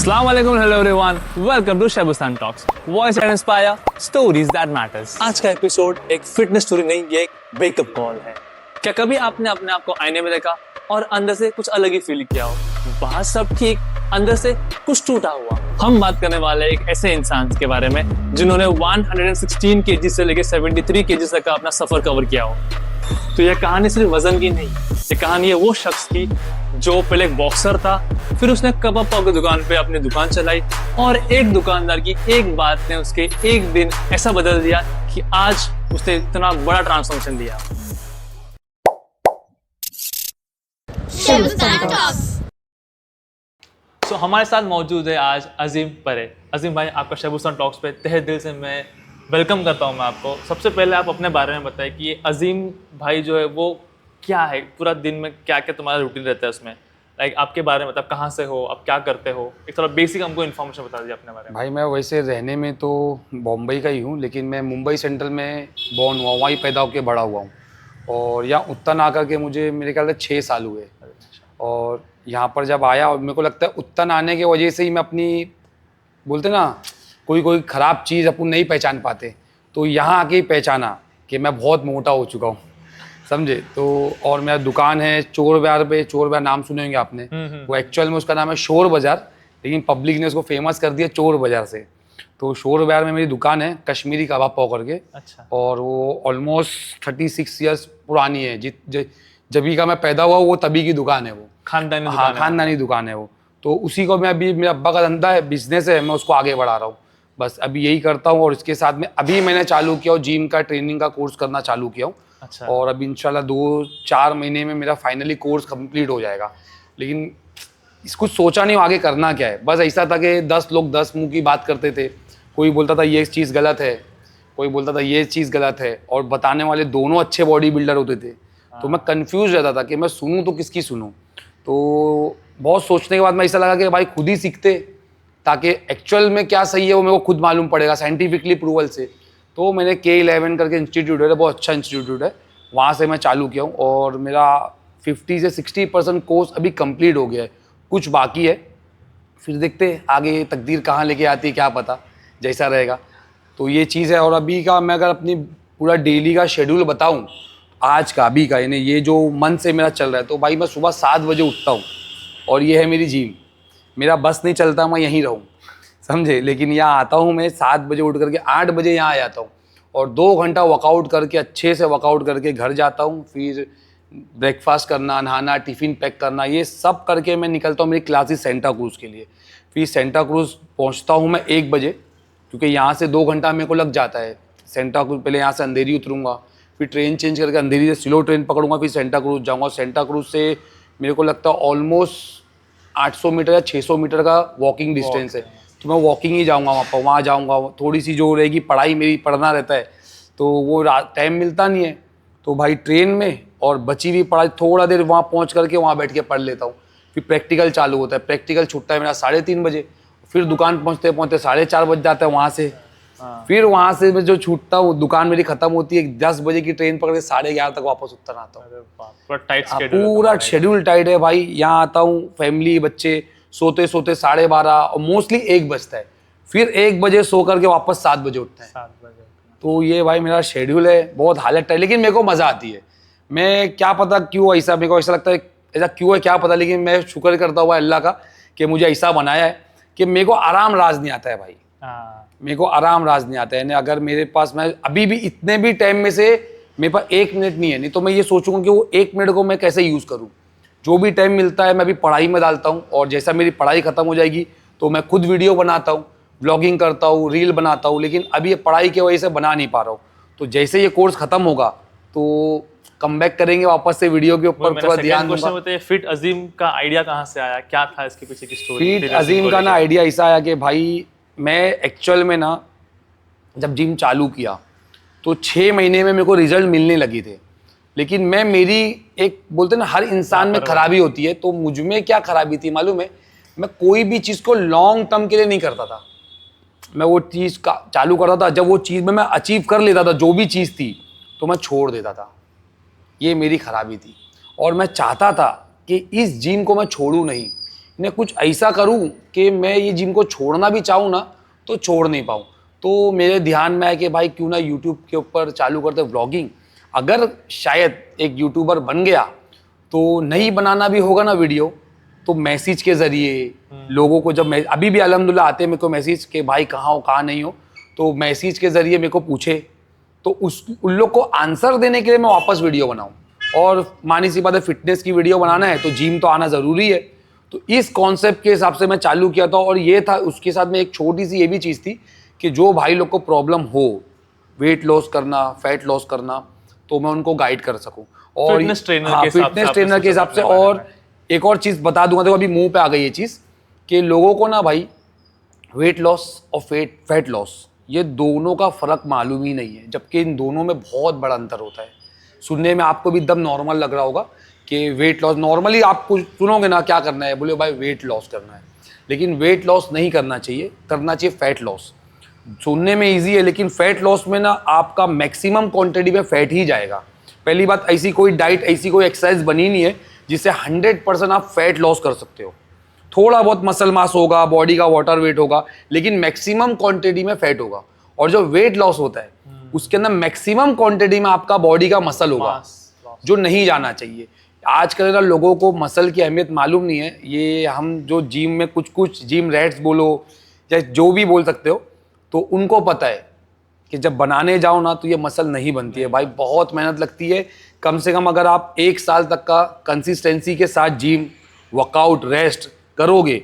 Assalamu alaikum, hello everyone. Welcome to Shahbustan Talks. Voice that inspire, stories that matters. आज का episode एक fitness story नहीं, ये एक वेकअप कॉल है। क्या कभी आपने अपने आप को आईने में देखा और अंदर से कुछ अलग ही फील किया हो? बाहर सब ठीक, अंदर से कुछ टूटा हुआ। हम बात करने वाले एक ऐसे इंसान के बारे में जिन्होंने 116 kg से लेकर 73 kg तक का अपना सफर कवर किया हो। तो यह कहानी सिर्फ वजन की नहीं, ये कहानी है वो शख्स की जो पहले एक बॉक्सर था, फिर उसने कबाब पाव की दुकान पे अपनी दुकान चलाई और एक दुकानदार की एक बात ने उसके एक दिन ऐसा बदल दिया कि आज उसने इतना बड़ा ट्रांसफॉर्मेशन दिया। तो हमारे साथ मौजूद है आज अजीम परे। अजीम भाई, आपका शहबुस्तान टॉक्स पे तहे दिल से मैं वेलकम करता हूँ। मैं आपको सबसे पहले आप अपने बारे में बताएं कि ये अजीम भाई जो है वो क्या है, पूरा दिन में क्या क्या तुम्हारा रूटीन रहता है उसमें, लाइक आपके बारे में मतलब कहाँ से हो, आप क्या करते हो, एक थोड़ा बेसिक हमको इन्फॉर्मेशन बता दीजिए अपने बारे में। भाई मैं वैसे रहने में तो बॉम्बई का ही हूँ, लेकिन मैं मुंबई सेंट्रल में बॉर्न हुआ, वहीं पैदा होकर बड़ा हुआ हूँ और यहाँ उत्तन आकर के मुझे मेरे ख्याल से 6 साल हुए। और यहाँ पर जब आया और मेरे को लगता है उत्तन आने की वजह से ही मैं अपनी बोलते ना कोई ख़राब चीज़ अपन नहीं पहचान पाते, तो यहाँ आके ही पहचाना कि मैं बहुत मोटा हो चुका हूँ, समझे। तो और मेरा दुकान है चोर बाजार पे, चोर बाजार नाम सुने होंगे आपने। वो एक्चुअल में उसका नाम है शोर बाजार, लेकिन पब्लिक ने उसको फेमस कर दिया चोर बाजार से। तो शोर बाजार में मेरी दुकान है कश्मीरी कबाब पाव करके। अच्छा। और वो ऑलमोस्ट 36 ईयर्स पुरानी है। जभी का मैं पैदा हुआ वो तभी की दुकान है वो, खानदानी दुकान। हाँ, खानदानी दुकान है वो। तो उसी को मैं अभी, मेरा अब्बा का धंधा है, बिजनेस है, मैं उसको आगे बढ़ा रहा हूँ, बस अभी यही करता हूँ। और इसके साथ में अभी मैंने चालू किया हूँ जिम का, ट्रेनिंग का कोर्स करना चालू किया हूँ। अच्छा। और अभी इंशाल्लाह 2-4 महीने में मेरा फाइनली कोर्स कंप्लीट हो जाएगा। लेकिन कुछ सोचा नहीं आगे करना क्या है, बस ऐसा था कि 10 लोग 10 मुंह की बात करते थे। कोई बोलता था ये चीज़ गलत है, कोई बोलता था ये चीज़ गलत है, और बताने वाले दोनों अच्छे बॉडी बिल्डर होते थे। तो मैं कंफ्यूज रहता था कि मैं सुनूं तो किसकी सुनूं। तो बहुत सोचने के बाद मैं ऐसा लगा कि भाई खुद ही सीखते, ताकि एक्चुअल में क्या सही है वो मेरे को खुद मालूम पड़ेगा साइंटिफिकली प्रूवल से। तो मैंने K11 करके इंस्टीट्यूट है, बहुत अच्छा इंस्टीट्यूट है, वहाँ से मैं चालू किया हूँ। और मेरा 50 से 60% कोर्स अभी कंप्लीट हो गया है, कुछ बाकी है, फिर देखते हैं आगे तकदीर कहाँ लेके आती है, क्या पता जैसा रहेगा। तो ये चीज़ है। और अभी का मैं अगर अपनी पूरा डेली का शेड्यूल बताऊँ आज का, अभी का, यानी ये जो मन से मेरा चल रहा है, तो भाई मैं सुबह 7 बजे उठता हूँ और ये है मेरी जिम। मेरा बस नहीं चलता मैं यहीं रहूँ, समझे, लेकिन यहाँ आता हूँ मैं 7 बजे उठ करके 8 बजे यहाँ आ जाता हूँ और 2 घंटा वर्कआउट करके, अच्छे से वर्कआउट करके घर जाता हूँ। फिर ब्रेकफास्ट करना, नहाना, टिफ़िन पैक करना, ये सब करके मैं निकलता हूँ मेरी क्लासेस सेंटा क्रूज़ के लिए। फिर सेंटा क्रूज़ पहुँचता हूँ मैं 1 बजे, क्योंकि यहाँ से 2 घंटा मेरे को लग जाता है। सेंटा क्रूज़ पहले यहाँ से अंधेरी उतरूँगा, फिर ट्रेन चेंज करके अंधेरी से स्लो ट्रेन पकड़ूंगा, फिर सेंटा क्रूज़ जाऊँगा। सेंटा क्रूज़ से मेरे को लगता है ऑलमोस्ट 800 मीटर या 600 मीटर का वॉकिंग डिस्टेंस है, तो मैं वॉकिंग ही जाऊँगा वहाँ पर। वहाँ जाऊँगा, थोड़ी सी जो रहेगी पढ़ाई, मेरी पढ़ना रहता है, तो वो टाइम मिलता नहीं है, तो भाई ट्रेन में और बची हुई पढ़ाई थोड़ा देर वहाँ पहुँच करके वहाँ बैठ के पढ़ लेता हूँ। फिर प्रैक्टिकल चालू होता है, प्रैक्टिकल छूटता है मेरा 3:30 बजे, फिर दुकान पहुँचते 4:30 बज जाता है वहाँ से। फिर वहाँ से मैं जो छूटता हूँ, दुकान मेरी खत्म होती है 10 बजे की ट्रेन पकड़ के 11:30 तक वापस उत्तर आता हूँ। पूरा शेड्यूल टाइट है भाई। यहाँ आता हूँ, फैमिली, बच्चे सोते 12:30 और मोस्टली 1 बजता है, फिर 1 बजे सो करके वापस 7 बजे उठता है। 7 बजे। तो ये भाई मेरा शेड्यूल है, बहुत हालत है, लेकिन मेरे को मज़ा आती है। मैं क्या पता क्यों ऐसा, मेरे को ऐसा लगता है ऐसा क्यों है क्या पता, लेकिन मैं शुक्र करता हुआ अल्लाह का कि मुझे ऐसा बनाया है कि मेरे को आराम राज नहीं आता है भाई। मेरे को आराम राज नहीं आता है। यानी अगर मेरे पास, मैं अभी भी इतने भी टाइम में से मेरे पास 1 मिनट नहीं है, नहीं तो मैं ये सोचूंगा कि वो 1 मिनट को मैं कैसे यूज़ करूँ। जो भी टाइम मिलता है मैं अभी पढ़ाई में डालता हूँ, और जैसा मेरी पढ़ाई ख़त्म हो जाएगी तो मैं खुद वीडियो बनाता हूँ, ब्लॉगिंग करता हूँ, रील बनाता हूँ, लेकिन अभी ये पढ़ाई की वजह से बना नहीं पा रहा हूँ। तो जैसे ये कोर्स ख़त्म होगा तो कम बैक करेंगे वापस से वीडियो के ऊपर, थोड़ा ध्यान दूंगा। फिट अजीम का आइडिया कहाँ से आया, क्या था इसके पीछे की स्टोरी? फिट अजीम का ना आइडिया ऐसा आया कि भाई मैं एक्चुअल में ना जब जिम चालू किया तो 6 महीने में मेरे को रिजल्ट मिलने लगे थे, लेकिन मेरी एक बोलते ना हर इंसान में खराबी होती है, तो मुझ में क्या खराबी थी मालूम है, मैं कोई भी चीज़ को लॉन्ग टर्म के लिए नहीं करता था। मैं वो चीज़ का चालू करता था, जब वो चीज़ में मैं अचीव कर लेता था जो भी चीज़ थी, तो मैं छोड़ देता था। ये मेरी खराबी थी और मैं चाहता था कि इस जिम को मैं छोड़ूं नहीं, मैं कुछ ऐसा करूं कि मैं ये जिम को छोड़ना भी चाहूँ ना तो छोड़ नहीं पाऊँ। तो मेरे ध्यान में आया कि भाई क्यों ना यूट्यूब के ऊपर चालू करते व्लॉगिंग। अगर शायद एक यूट्यूबर बन गया तो नहीं बनाना भी होगा ना वीडियो, तो मैसेज के ज़रिए लोगों को, जब मैं अभी भी अल्हम्दुलिल्लाह आते हैं मेरे को मैसेज कि भाई कहाँ हो कहाँ नहीं हो, तो मैसेज के ज़रिए मेरे को पूछे तो उन लोग को आंसर देने के लिए मैं वापस वीडियो बनाऊं। और मानी सी बात है, फिटनेस की वीडियो बनाना है तो जिम तो आना ज़रूरी है। तो इस कॉन्सेप्ट के हिसाब से मैं चालू किया था। और ये था, उसके साथ में एक छोटी सी ये भी चीज़ थी कि जो भाई लोग को प्रॉब्लम हो वेट लॉस करना, फैट लॉस करना, तो मैं उनको गाइड कर सकूं। और फिटनेस ट्रेनर हाँ, फिटनेस ट्रेनर के हिसाब से। और एक और चीज़ बता दूंगा, तो अभी मुंह पे आ गई ये चीज़ कि लोगों को ना भाई वेट लॉस और फैट लॉस ये दोनों का फ़र्क मालूम ही नहीं है, जबकि इन दोनों में बहुत बड़ा अंतर होता है। सुनने में आपको भी एकदम नॉर्मल लग रहा होगा कि वेट लॉस, नॉर्मली आप कुछ सुनोगे ना क्या करना है, बोले भाई वेट लॉस करना है, लेकिन वेट लॉस नहीं करना चाहिए, करना चाहिए फैट लॉस। सुनने में ईजी है, लेकिन फैट लॉस में ना आपका मैक्सिमम क्वांटिटी में फैट ही जाएगा। पहली बात, ऐसी कोई डाइट, ऐसी कोई एक्सरसाइज बनी नहीं है जिससे 100% आप फैट लॉस कर सकते हो। थोड़ा बहुत मसल मास होगा, बॉडी का वाटर वेट होगा, लेकिन मैक्सिमम क्वांटिटी में फैट होगा। और जो वेट लॉस होता है उसके अंदर मैक्सिमम क्वांटिटी में आपका बॉडी का मसल होगा, जो नहीं जाना चाहिए। आजकल ना लोगों को मसल की अहमियत मालूम नहीं है। ये हम जो जिम में कुछ जिम रैट्स बोलो या जो भी बोल सकते हो, तो उनको पता है कि जब बनाने जाओ ना तो ये मसल नहीं बनती है भाई, बहुत मेहनत लगती है। कम से कम अगर आप 1 साल तक का कंसिस्टेंसी के साथ जिम, वर्कआउट, रेस्ट करोगे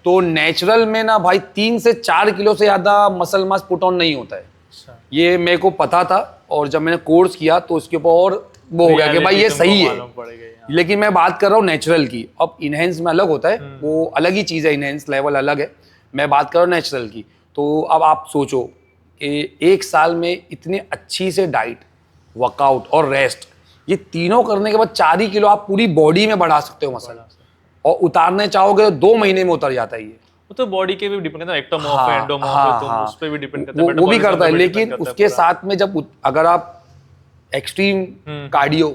तो नेचुरल में ना भाई 3 से 4 किलो से ज़्यादा मसल मास पुट ऑन नहीं होता है। ये मेरे को पता था, और जब मैंने कोर्स किया तो उसके ऊपर और वो हो गया कि भाई ये सही है। लेकिन मैं बात कर रहा हूँ नेचुरल की। अब इनहेंस में अलग होता है, वो अलग ही चीज़ है, इनहेंस लेवल अलग है। मैं बात कर रहा हूँ नेचुरल की। तो अब आप सोचो कि 1 साल में इतनी अच्छी से डाइट, वर्कआउट और रेस्ट, ये तीनों करने के बाद 4 ही किलो आप पूरी बॉडी में बढ़ा सकते हो मसल। और उतारने चाहोगे तो 2 महीने में उतर जाता है ये। वो तो बॉडी के भी डिपेंड करता है, एक्टोमॉर्फ है, एंडोमॉर्फ है, तो उस पे भी डिपेंड करता है, वो भी करता है। पे लेकिन depend करता है उसके पूरा। साथ में जब अगर आप एक्सट्रीम कार्डियो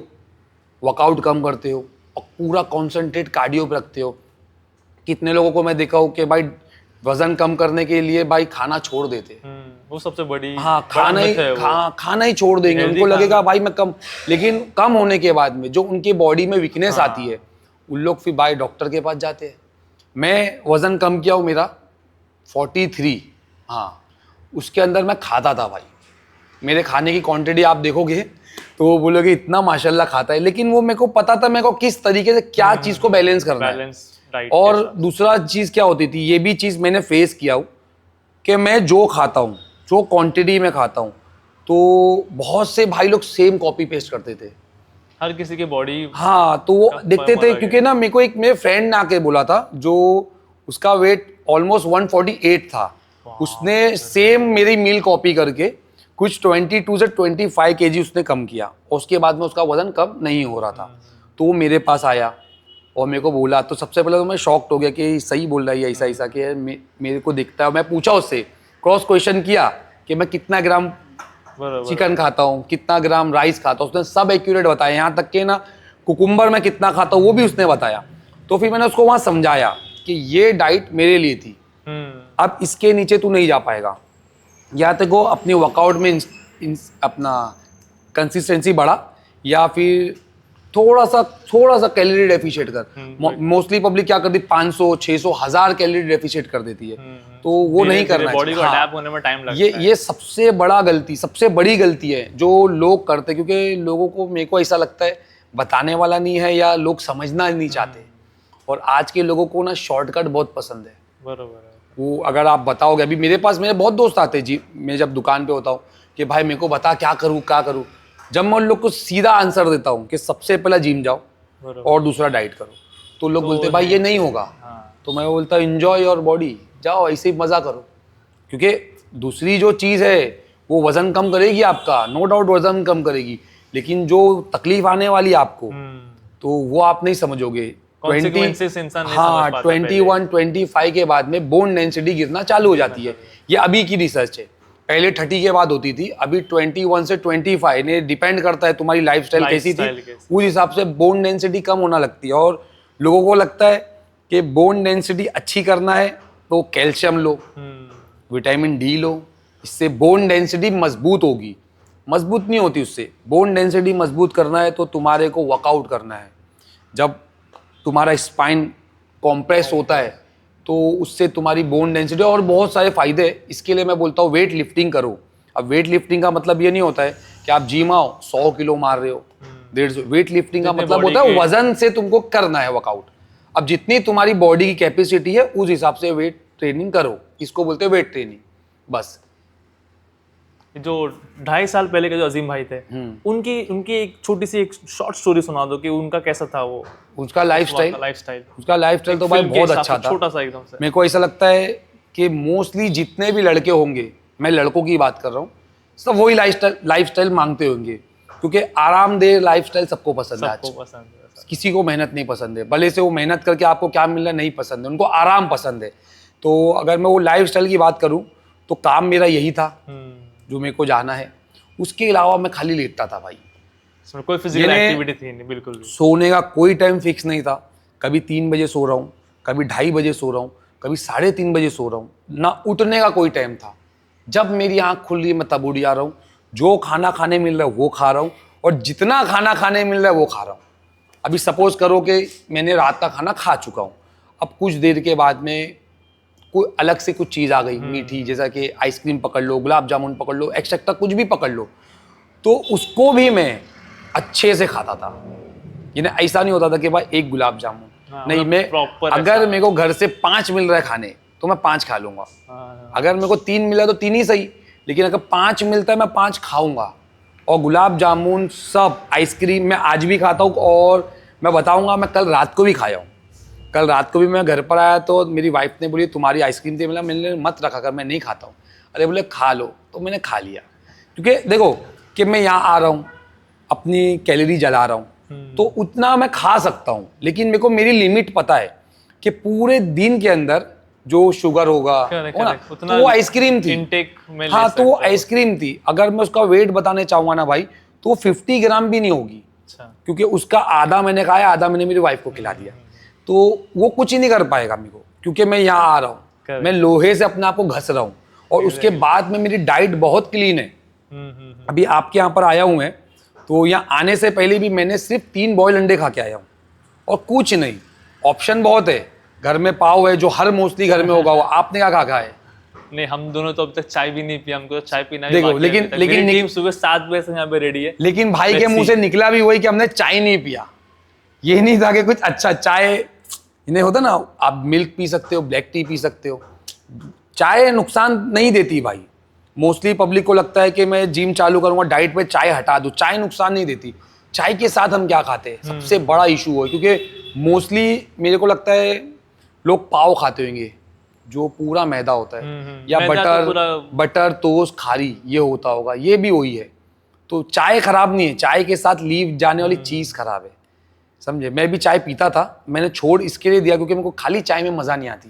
वर्कआउट कम करते हो और पूरा कॉन्सेंट्रेट कार्डियो पे रखते हो, कितने लोगों को मैं देखा हूँ कि भाई वजन कम करने के लिए भाई खाना छोड़ देते। वो सबसे बड़ी खाना ही छोड़ देंगे। उनको लगेगा भाई मैं कम, लेकिन कम होने के बाद में जो उनकी बॉडी में वीकनेस आती है, उन लोग फिर भाई डॉक्टर के पास जाते हैं। मैं वजन कम किया हूँ, मेरा 43। हाँ, उसके अंदर मैं खाता था भाई, मेरे खाने की क्वांटिटी आप देखोगे तो वो बोलोगे इतना माशाल्लाह खाता है। लेकिन वो मेरे को पता था मेरे को किस तरीके से क्या चीज़ को बैलेंस करना है। और दूसरा चीज़ क्या होती थी, ये भी चीज़ मैंने फेस किया हूँ कि मैं जो खाता हूँ, जो क्वांटिटी में खाता हूँ, तो बहुत से भाई लोग सेम कॉपी पेस्ट करते थे, हर किसी की बॉडी। हाँ, तो वो देखते थे। क्योंकि ना मेरे को एक मेरे फ्रेंड ने आके बोला था, जो उसका वेट ऑलमोस्ट 148 था, उसने सेम मेरी मील कॉपी करके कुछ 22 से 25 kg उसने कम किया। उसके बाद में उसका वजन कम नहीं हो रहा था। तो वो मेरे पास आया और मेरे को बोला, तो सबसे पहले तो मैं शॉक्ड हो गया कि सही बोल रहा है ऐसा ऐसा कि मेरे को दिखता है। मैं पूछा उससे, क्रॉस क्वेश्चन किया कि मैं कितना ग्राम चिकन खाता हूँ, कितना ग्राम राइस खाता हूँ, उसने सब एक्यूरेट बताया। यहाँ तक कि ना कुकुम्बर में कितना खाता हूँ वो भी उसने बताया। तो फिर मैंने उसको वहाँ समझाया कि ये डाइट मेरे लिए थी, अब इसके नीचे तू नहीं जा पाएगा। या तो को अपनी वर्कआउट में अपना कंसिस्टेंसी बढ़ा, या फिर थोड़ा सा कैलोरी डेफिशिएट कर। मोस्टली पब्लिक क्या करती, 500, 600, 1000 कैलोरी डेफिशिएट कर देती है। तो वो नहीं करना चाहिए। बॉडी को अडैप्ट होने में टाइम लगता है। ये सबसे बड़ी गलती है जो लोग करते, क्योंकि लोगों को, मेरे को ऐसा लगता है, बताने वाला नहीं है या लोग समझना नहीं चाहते। और आज के लोगों को ना शॉर्टकट बहुत पसंद है। बरोबर। वो अगर आप बताओगे, अभी मेरे पास मेरे बहुत दोस्त आते हैं जी, मैं जब दुकान पे होता हूँ कि भाई मेरे को बता क्या करूँ। जब मैं उन लोग को सीधा आंसर देता हूँ कि सबसे पहला जिम जाओ और दूसरा डाइट करो, तो लोग बोलते भाई ये नहीं होगा। तो मैं बोलता हूँ एंजॉय योर बॉडी, जाओ ऐसे ही मज़ा करो। क्योंकि दूसरी जो चीज़ है वो वज़न कम करेगी आपका, नो डाउट वज़न कम करेगी, लेकिन जो तकलीफ आने वाली है आपको, तो वो आप नहीं समझोगे। 21, 25 के बाद में बोन डेंसिटी गिरना चालू हो जाती है। ये अभी की रिसर्च है, पहले 30 के बाद होती थी, अभी 21 से 25 ने, डिपेंड करता है तुम्हारी लाइफस्टाइल कैसी थी, उस हिसाब से बोन डेंसिटी कम होना लगती है। और लोगों को लगता है कि बोन डेंसिटी अच्छी करना है तो कैल्शियम लो, विटामिन डी लो, इससे बोन डेंसिटी मजबूत होगी। मजबूत नहीं होती उससे, बोन डेंसिटी मजबूत करना है तो तुम्हारे को वर्कआउट करना है। जब तुम्हारा स्पाइन कॉम्प्रेस होता है तो उससे तुम्हारी बोन डेंसिटी और बहुत सारे फायदे हैं। इसके लिए मैं बोलता हूँ वेट लिफ्टिंग करो। अब वेट लिफ्टिंग का मतलब ये नहीं होता है कि आप जिम आओ 100 किलो मार रहे हो, 150। वेट लिफ्टिंग का मतलब होता है वजन से तुमको करना है वर्कआउट। अब जितनी तुम्हारी बॉडी की कैपेसिटी है उस हिसाब से वेट ट्रेनिंग करो, इसको बोलते हैं वेट ट्रेनिंग। बस जो 2.5 साल पहले के जो अजीम भाई थे, उनकी एक छोटी सी एक शॉर्ट स्टोरी सुना दो कि उनका कैसा था वो, उसका लाइफस्टाइल तो भाई बहुत अच्छा था, छोटा सा एकदम से। मेरे को ऐसा लगता है कि मोस्टली जितने भी लड़के होंगे, मैं लड़कों की बात कर रहा हूँ, सब वही लाइफस्टाइल मांगते होंगे, क्योंकि आरामदेह लाइफस्टाइल सबको पसंद है। आज किसी को मेहनत नहीं पसंद है, भले से वो मेहनत करके आपको क्या मिल रहा है नहीं पसंद है, उनको आराम पसंद है। तो अगर मैं वो लाइफस्टाइल की बात करूँ तो काम मेरा यही था जो मेरे को जाना है। उसके अलावा मैं खाली लेटता था भाई, कोई फिजिकल एक्टिविटी थी नहीं बिल्कुल भी। सोने का कोई टाइम फिक्स नहीं था। कभी 3 बजे सो रहा हूँ, कभी 2:30 बजे सो रहा हूँ, कभी 3:30 बजे सो रहा हूँ। ना उठने का कोई टाइम था। जब मेरी आँख खुल रही है मैं तब उठ जा रहा हूँ। जो खाना खाने मिल रहा है वो खा रहा हूँ, और जितना खाना खाने मिल रहा है वो खा रहा हूँ। अभी सपोज करो कि मैंने रात का खाना खा चुका हूँ, अब कुछ देर के बाद में कोई अलग से कुछ चीज़ आ गई मीठी, जैसा कि आइसक्रीम पकड़ लो, गुलाब जामुन पकड़ लो, एक्सेट्रा कुछ भी पकड़ लो, तो उसको भी मैं अच्छे से खाता था। यानी ऐसा नहीं होता था कि भाई एक गुलाब जामुन, नहीं, मैं अगर मेरे को घर से 5 मिल रहा है खाने तो मैं 5 खा लूंगा। अगर मेरे को 3 मिला तो 3 ही सही, लेकिन अगर 5 मिलता है मैं 5 खाऊंगा। और गुलाब जामुन सब, आइसक्रीम मैं आज भी खाता हूँ, और मैं बताऊंगा मैं कल रात को भी खाया हूँ। कल रात को भी मैं घर पर आया तो मेरी वाइफ ने बोली तुम्हारी आइसक्रीम थी, मैंने मत रखा कर, मैं नहीं खाता हूँ। अरे बोले खा लो, तो मैंने खा लिया। क्योंकि देखो कि मैं यहाँ आ रहा हूँ, अपनी कैलोरी जला रहा हूँ, तो उतना मैं खा सकता हूँ, लेकिन मेरे को मेरी लिमिट पता है कि पूरे दिन के अंदर जो शुगर होगा ना, तो वो आइसक्रीम थी। हाँ, तो वो आइसक्रीम थी। अगर मैं उसका वेट बताने चाहूंगा ना भाई, तो वो 50 ग्राम भी नहीं होगी, क्योंकि उसका आधा मैंने खाया, आधा मैंने मेरी वाइफ को खिला दिया। तो वो कुछ ही नहीं कर पाएगा मेरे को, क्योंकि मैं यहाँ आ रहा हूँ, मैं लोहे से अपने आप को घस रहा हूँ, और उसके बाद में मेरी डाइट बहुत क्लीन है। अभी आपके यहाँ पर आया हूँ मैं, तो यहाँ आने से पहले भी मैंने सिर्फ 3 बॉयल अंडे खा के आया हूँ, और कुछ नहीं। ऑप्शन बहुत है, घर में पाव है जो हर मोस्टली घर में होगा। वो आपने क्या खा है? नहीं, हम दोनों तो अब तक चाय भी नहीं पिया, हमको तो चाय पीना देखो, लेकिन टीम सुबह 7 बजे से यहाँ पे रेडी है। लेकिन भाई के मुंह से निकला भी वही कि हमने चाय नहीं पिया। ये नहीं था कि कुछ अच्छा चाय इन्हें होता ना, आप मिल्क पी सकते हो, ब्लैक टी पी सकते हो, चाय नुकसान नहीं देती भाई। मोस्टली पब्लिक को लगता है कि मैं जिम चालू करूंगा, डाइट पे चाय हटा दूं। चाय नुकसान नहीं देती। चाय के साथ हम क्या खाते हैं, सबसे बड़ा इशू है, क्योंकि मोस्टली मेरे को लगता है लोग पाव खाते होंगे जो पूरा मैदा होता है, या बटर टोस्ट खारी ये होता होगा, ये भी वही है। तो चाय खराब नहीं है, चाय के साथ लीव जाने वाली चीज़ खराब है, समझे। मैं भी चाय पीता था, मैंने छोड़ इसके लिए दिया क्योंकि मेरे को खाली चाय में मज़ा नहीं आती।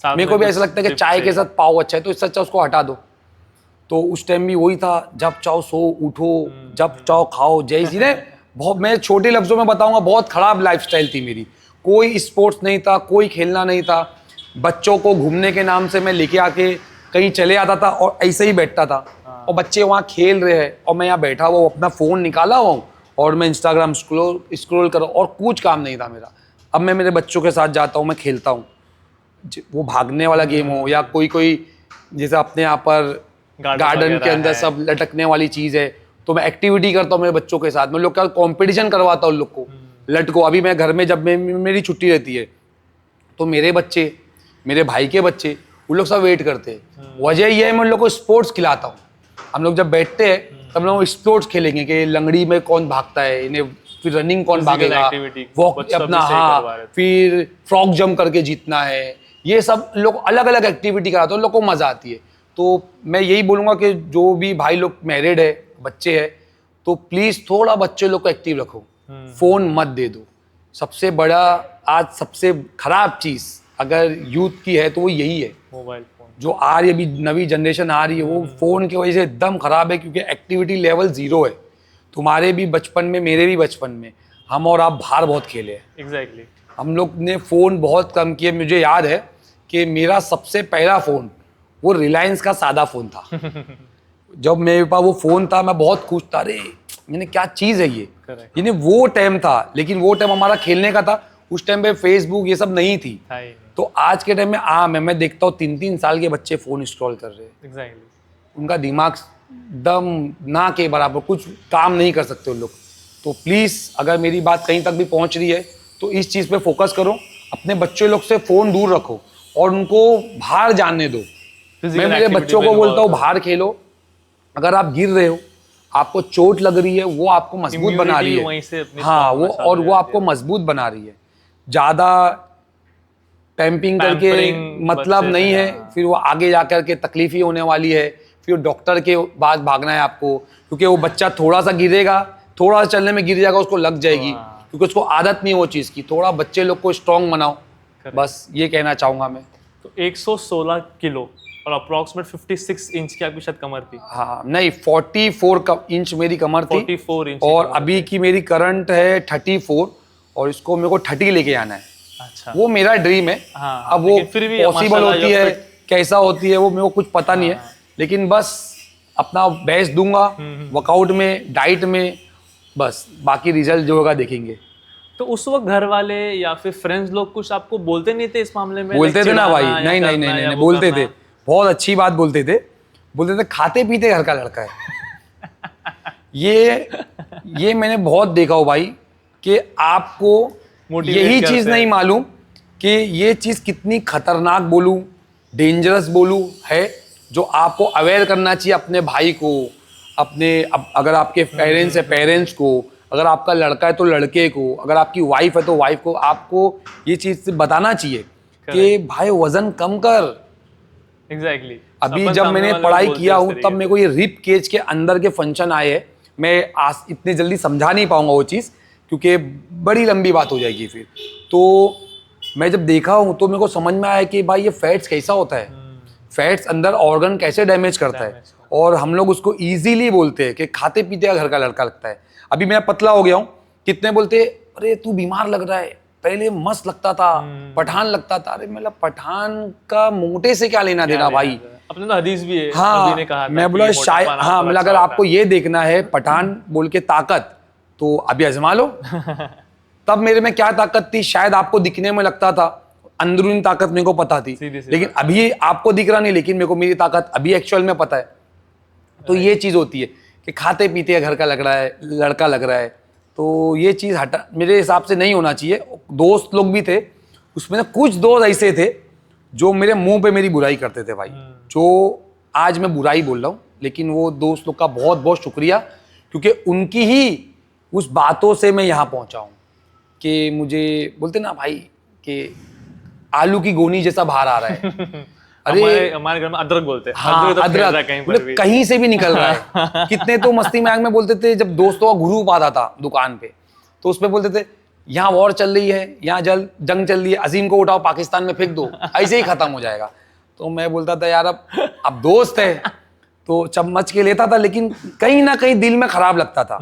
मेरे को भी ऐसा लगता है कि चाय के साथ पाव अच्छा है, तो इससे अच्छा उसको हटा दो। तो उस टाइम भी वही था, जब चाहो सो उठो, जब चाहो खाओ, जैसी ने बहुत, मैं छोटे लफ्जों में बताऊंगा, बहुत खराब लाइफस्टाइल थी मेरी। कोई स्पोर्ट्स नहीं था, कोई खेलना नहीं था। बच्चों को घूमने के नाम से मैं लेके आके कहीं चले आता था और ऐसे ही बैठता था, और बच्चे वहाँ खेल रहे हैं और मैं यहाँ बैठा हुआ हूँ, अपना फ़ोन निकाला हुआ हूँ और मैं इंस्टाग्राम स्क्रॉल कर, और कुछ काम नहीं था मेरा। अब मैं मेरे बच्चों के साथ जाता हूँ, मैं खेलता हूँ, वो भागने वाला गेम हो या कोई जैसे अपने यहाँ पर गार्डन के अंदर सब लटकने वाली चीज़ है, तो मैं एक्टिविटी करता हूँ मेरे बच्चों के साथ। मैं लोग का कॉम्पिटिशन करवाता हूँ लोग को, लटको। अभी मैं घर में जब मेरी छुट्टी रहती है तो मेरे बच्चे, मेरे भाई के बच्चे, उन लोग सब वेट करते हैं। वजह यह है मैं उन लोग को स्पोर्ट्स खिलाता हूँ। हम लोग जब बैठते हैं तब लोग स्पोर्ट्स खेलेंगे कि लंगड़ी में कौन भागता है, इन्हें फिर रनिंग कौन भागेगा, वॉक अपना, हाँ, फिर फ्रॉक जंप करके जीतना है, ये सब लोग अलग अलग एक्टिविटी कराते हैं, लोग को मजा आती है। तो मैं यही बोलूँगा कि जो भी भाई लोग मैरिड है, बच्चे हैं, तो प्लीज़ थोड़ा बच्चे लोग को एक्टिव रखो, फ़ोन मत दे दो। सबसे बड़ा आज सबसे खराब चीज़ अगर यूथ की है तो वो यही है, मोबाइल फोन। जो आ रही है, अभी नवी जनरेशन आ रही है, वो फ़ोन की वजह से एकदम ख़राब है, क्योंकि एक्टिविटी लेवल 0 है। तुम्हारे भी बचपन में, मेरे भी बचपन में, हम और आप बाहर बहुत खेले हैं। एग्जैक्टली। हम लोग ने फ़ोन बहुत कम किए। मुझे याद है कि मेरा सबसे पहला फ़ोन वो रिलायंस का सादा फ़ोन था। जब मेरे पास वो फ़ोन था मैं बहुत खुश था, अरे मैंने क्या चीज़ है ये। यानी वो टाइम था, लेकिन वो टाइम हमारा खेलने का था। उस टाइम पे फेसबुक ये सब नहीं थी। तो आज के टाइम में मैं देखता हूँ 3-3 साल के बच्चे फ़ोन स्क्रॉल कर रहे हैं। एग्जैक्टली। उनका दिमाग दम ना के बराबर, कुछ काम नहीं कर सकते उन लोग। तो प्लीज़ अगर मेरी बात कहीं तक भी पहुंच रही है तो इस चीज़ पे फोकस करो, अपने बच्चे लोग से फ़ोन दूर रखो और उनको बाहर जाने दो। मैं मेरे बच्चों को बोलता हूँ बाहर खेलो। अगर आप गिर रहे हो, आपको चोट लग रही है, वो आपको मजबूत बना रही है। हाँ, वो आपको मजबूत बना रही है। ज़्यादा पैम्पिंग करके मतलब नहीं है, फिर वो आगे जाकर के तकलीफ ही होने वाली है। फिर डॉक्टर के पास भागना है आपको, क्योंकि वो बच्चा थोड़ा सा गिरेगा, थोड़ा सा चलने में गिर जाएगा, उसको लग जाएगी, क्योंकि उसको आदत नहीं है वो चीज़ की। थोड़ा बच्चे लोग को स्ट्रॉन्ग बनाओ, बस ये कहना चाहूँगा मैं। तो 116 किलो और अप्रॉक्सीमेट 56 इंच की आपकी शायद कमर थी। हाँ नहीं, 44 इंच मेरी कमर थी। 44 इंच और अभी की मेरी करंट है 34, और इसको मेरे को 30 लेके आना है। अच्छा। वो मेरा ड्रीम है। हाँ, अब वो पॉसिबल होती है कैसा होती है वो मेरे को कुछ पता नहीं है, लेकिन बस अपना बेस्ट दूंगा वर्कआउट में, डाइट में, बस बाकी रिजल्ट जो होगा देखेंगे। तो उस वक्त घर वाले या फिर फ्रेंड्स लोग कुछ आपको बोलते नहीं थे इस मामले में? बोलते थे ना भाई, नहीं बोलते थे, बहुत अच्छी बात बोलते थे खाते पीते घर का लड़का है। ये मैंने बहुत देखा हो भाई, कि आपको यही चीज नहीं मालूम कि ये चीज कितनी खतरनाक बोलूं, डेंजरस बोलूं है, जो आपको अवेयर करना चाहिए अपने भाई को, अपने अगर आपके पेरेंट्स है पेरेंट्स को, अगर आपका लड़का है तो लड़के को, अगर आपकी वाइफ है तो वाइफ को, आपको ये चीज बताना चाहिए कि भाई वजन कम कर। एग्जैक्टली। अभी जब मैंने पढ़ाई किया हूँ तब मेरे को ये रिप केज के अंदर के फंक्शन आए हैं। मैं आज इतनी जल्दी समझा नहीं पाऊंगा वो चीज़, क्योंकि बड़ी लंबी बात हो जाएगी फिर। तो मैं जब देखा हूँ तो मेरे को समझ में आया कि भाई ये फैट्स कैसा होता है, फैट्स अंदर ऑर्गन कैसे डैमेज करता है, और हम लोग उसको इजीली बोलते हैं कि खाते पीते का घर का लड़का लगता है। अभी मैं पतला हो गया हूँ, कितने बोलते अरे तू बीमार लग रहा है, पहले मस्त लगता था, पठान लगता था। अरे मतलब पठान का मोटे से क्या लेना देना भाई, अपने तो हदीस भी है। हाँ, ने कहा मैं बोला शायद, हाँ मतलब अगर आपको ये देखना है पठान बोल के ताकत, तो अभी आजमा लो। तब मेरे में क्या ताकत थी शायद आपको दिखने में लगता था, अंदरूनी ताकत मेरे को पता थी, लेकिन अभी आपको दिख रहा नहीं, लेकिन मेरे को मेरी ताकत अभी एक्चुअल में पता है। तो ये चीज होती है कि खाते पीते घर का लग रहा है, लड़का लग रहा है, तो ये चीज हटा मेरे हिसाब से नहीं होना चाहिए। दोस्त लोग भी थे उसमें, कुछ दोस्त ऐसे थे जो मेरे मुंह पे मेरी बुराई करते थे भाई, जो आज मैं बुराई बोल रहा हूँ, लेकिन वो दोस्त लोग का बहुत बहुत शुक्रिया, क्योंकि उनकी ही उस बातों से मैं यहाँ पहुँचा हूँ। कि मुझे बोलते ना भाई कि आलू की गोनी जैसा बाहर आ रहा है। अरे हमारे घर में अदरक बोलते हैं। हाँ, अदरक कहीं से भी निकल रहा है। कितने तो मस्ती में में बोलते थे, जब दोस्तों का ग्रुप आता था दुकान पे, तो उसमें बोलते थे यहाँ वॉर चल रही है, यहाँ जंग चल रही है, अजीम को उठाओ पाकिस्तान में फेंक दो, ऐसे ही खत्म हो जाएगा। तो मैं बोलता था यार अब दोस्त है तो चम्मच के लेता था, लेकिन कहीं ना कहीं दिल में खराब लगता था।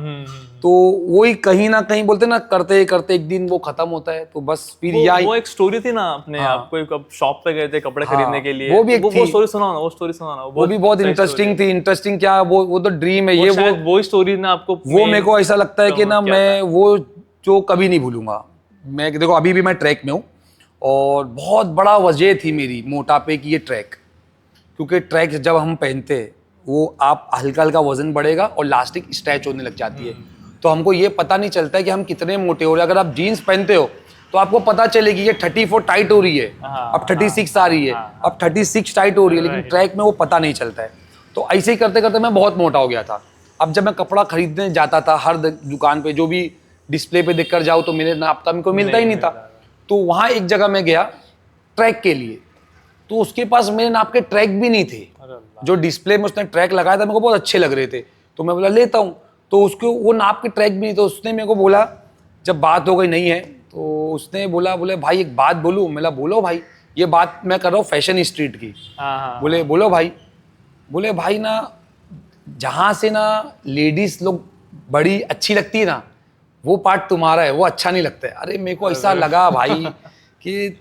तो वही कहीं ना कहीं बोलते ना, करते करते एक दिन वो खत्म होता है। तो बस फिर वो एक स्टोरी थी ना, अपने आपको एक शॉप पे गए थे कपड़े खरीदने के लिए, वो भी वो स्टोरी सुनाओ ना, वो स्टोरी सुनाओ ना। वो भी बहुत इंटरेस्टिंग थी। इंटरेस्टिंग क्या, वो तो ड्रीम है ये, वो स्टोरी ना आपको, वो मेरे को ऐसा लगता है कि ना मैं वो जो कभी नहीं भूलूंगा। मैं देखो अभी भी मैं ट्रैक में हूँ, और बहुत बड़ा वजह थी मेरी मोटापे की ये ट्रैक, क्योंकि ट्रैक जब हम पहनते हैं वो आप हल्का हल्का वजन बढ़ेगा और लास्टिक स्ट्रेच होने लग जाती है, तो हमको ये पता नहीं चलता है कि हम कितने मोटे हो रहे हैं। अगर आप जीन्स पहनते हो तो आपको पता चलेगी ये 34 टाइट हो रही है, अब 36 आ रही है, अब 36 टाइट हो रही है, लेकिन ट्रैक में वो पता नहीं चलता है। तो ऐसे ही करते करते मैं बहुत मोटा हो गया था। अब जब मैं कपड़ा खरीदने जाता था हर दुकान पे, जो भी डिस्प्ले पे देख कर जाओ तो मेरे नाप का मेरे को मिलता ही नहीं था। तो वहाँ एक जगह मैं गया ट्रैक के लिए, तो उसके पास मेरे नाप के ट्रैक भी नहीं थे। जो डिस्प्ले में उसने ट्रैक लगाया था मेरे को बहुत अच्छे लग रहे थे, तो मैं बोला लेता हूँ। तो उसको वो नाप के ट्रैक भी नहीं, तो उसने मेरे को बोला, जब बात हो गई नहीं है तो उसने बोले भाई एक बात बोलूँ। मैं बोलो भाई, ये बात मैं कर रहा हूँ फैशन स्ट्रीट की। बोलो भाई, बोले भाई ना, जहाँ से ना लेडीज लोग बड़ी अच्छी लगती है ना, वो पार्ट तुम्हारा है, वो अच्छा नहीं लगता है। अरे मेरे को ऐसा लगा भाई कि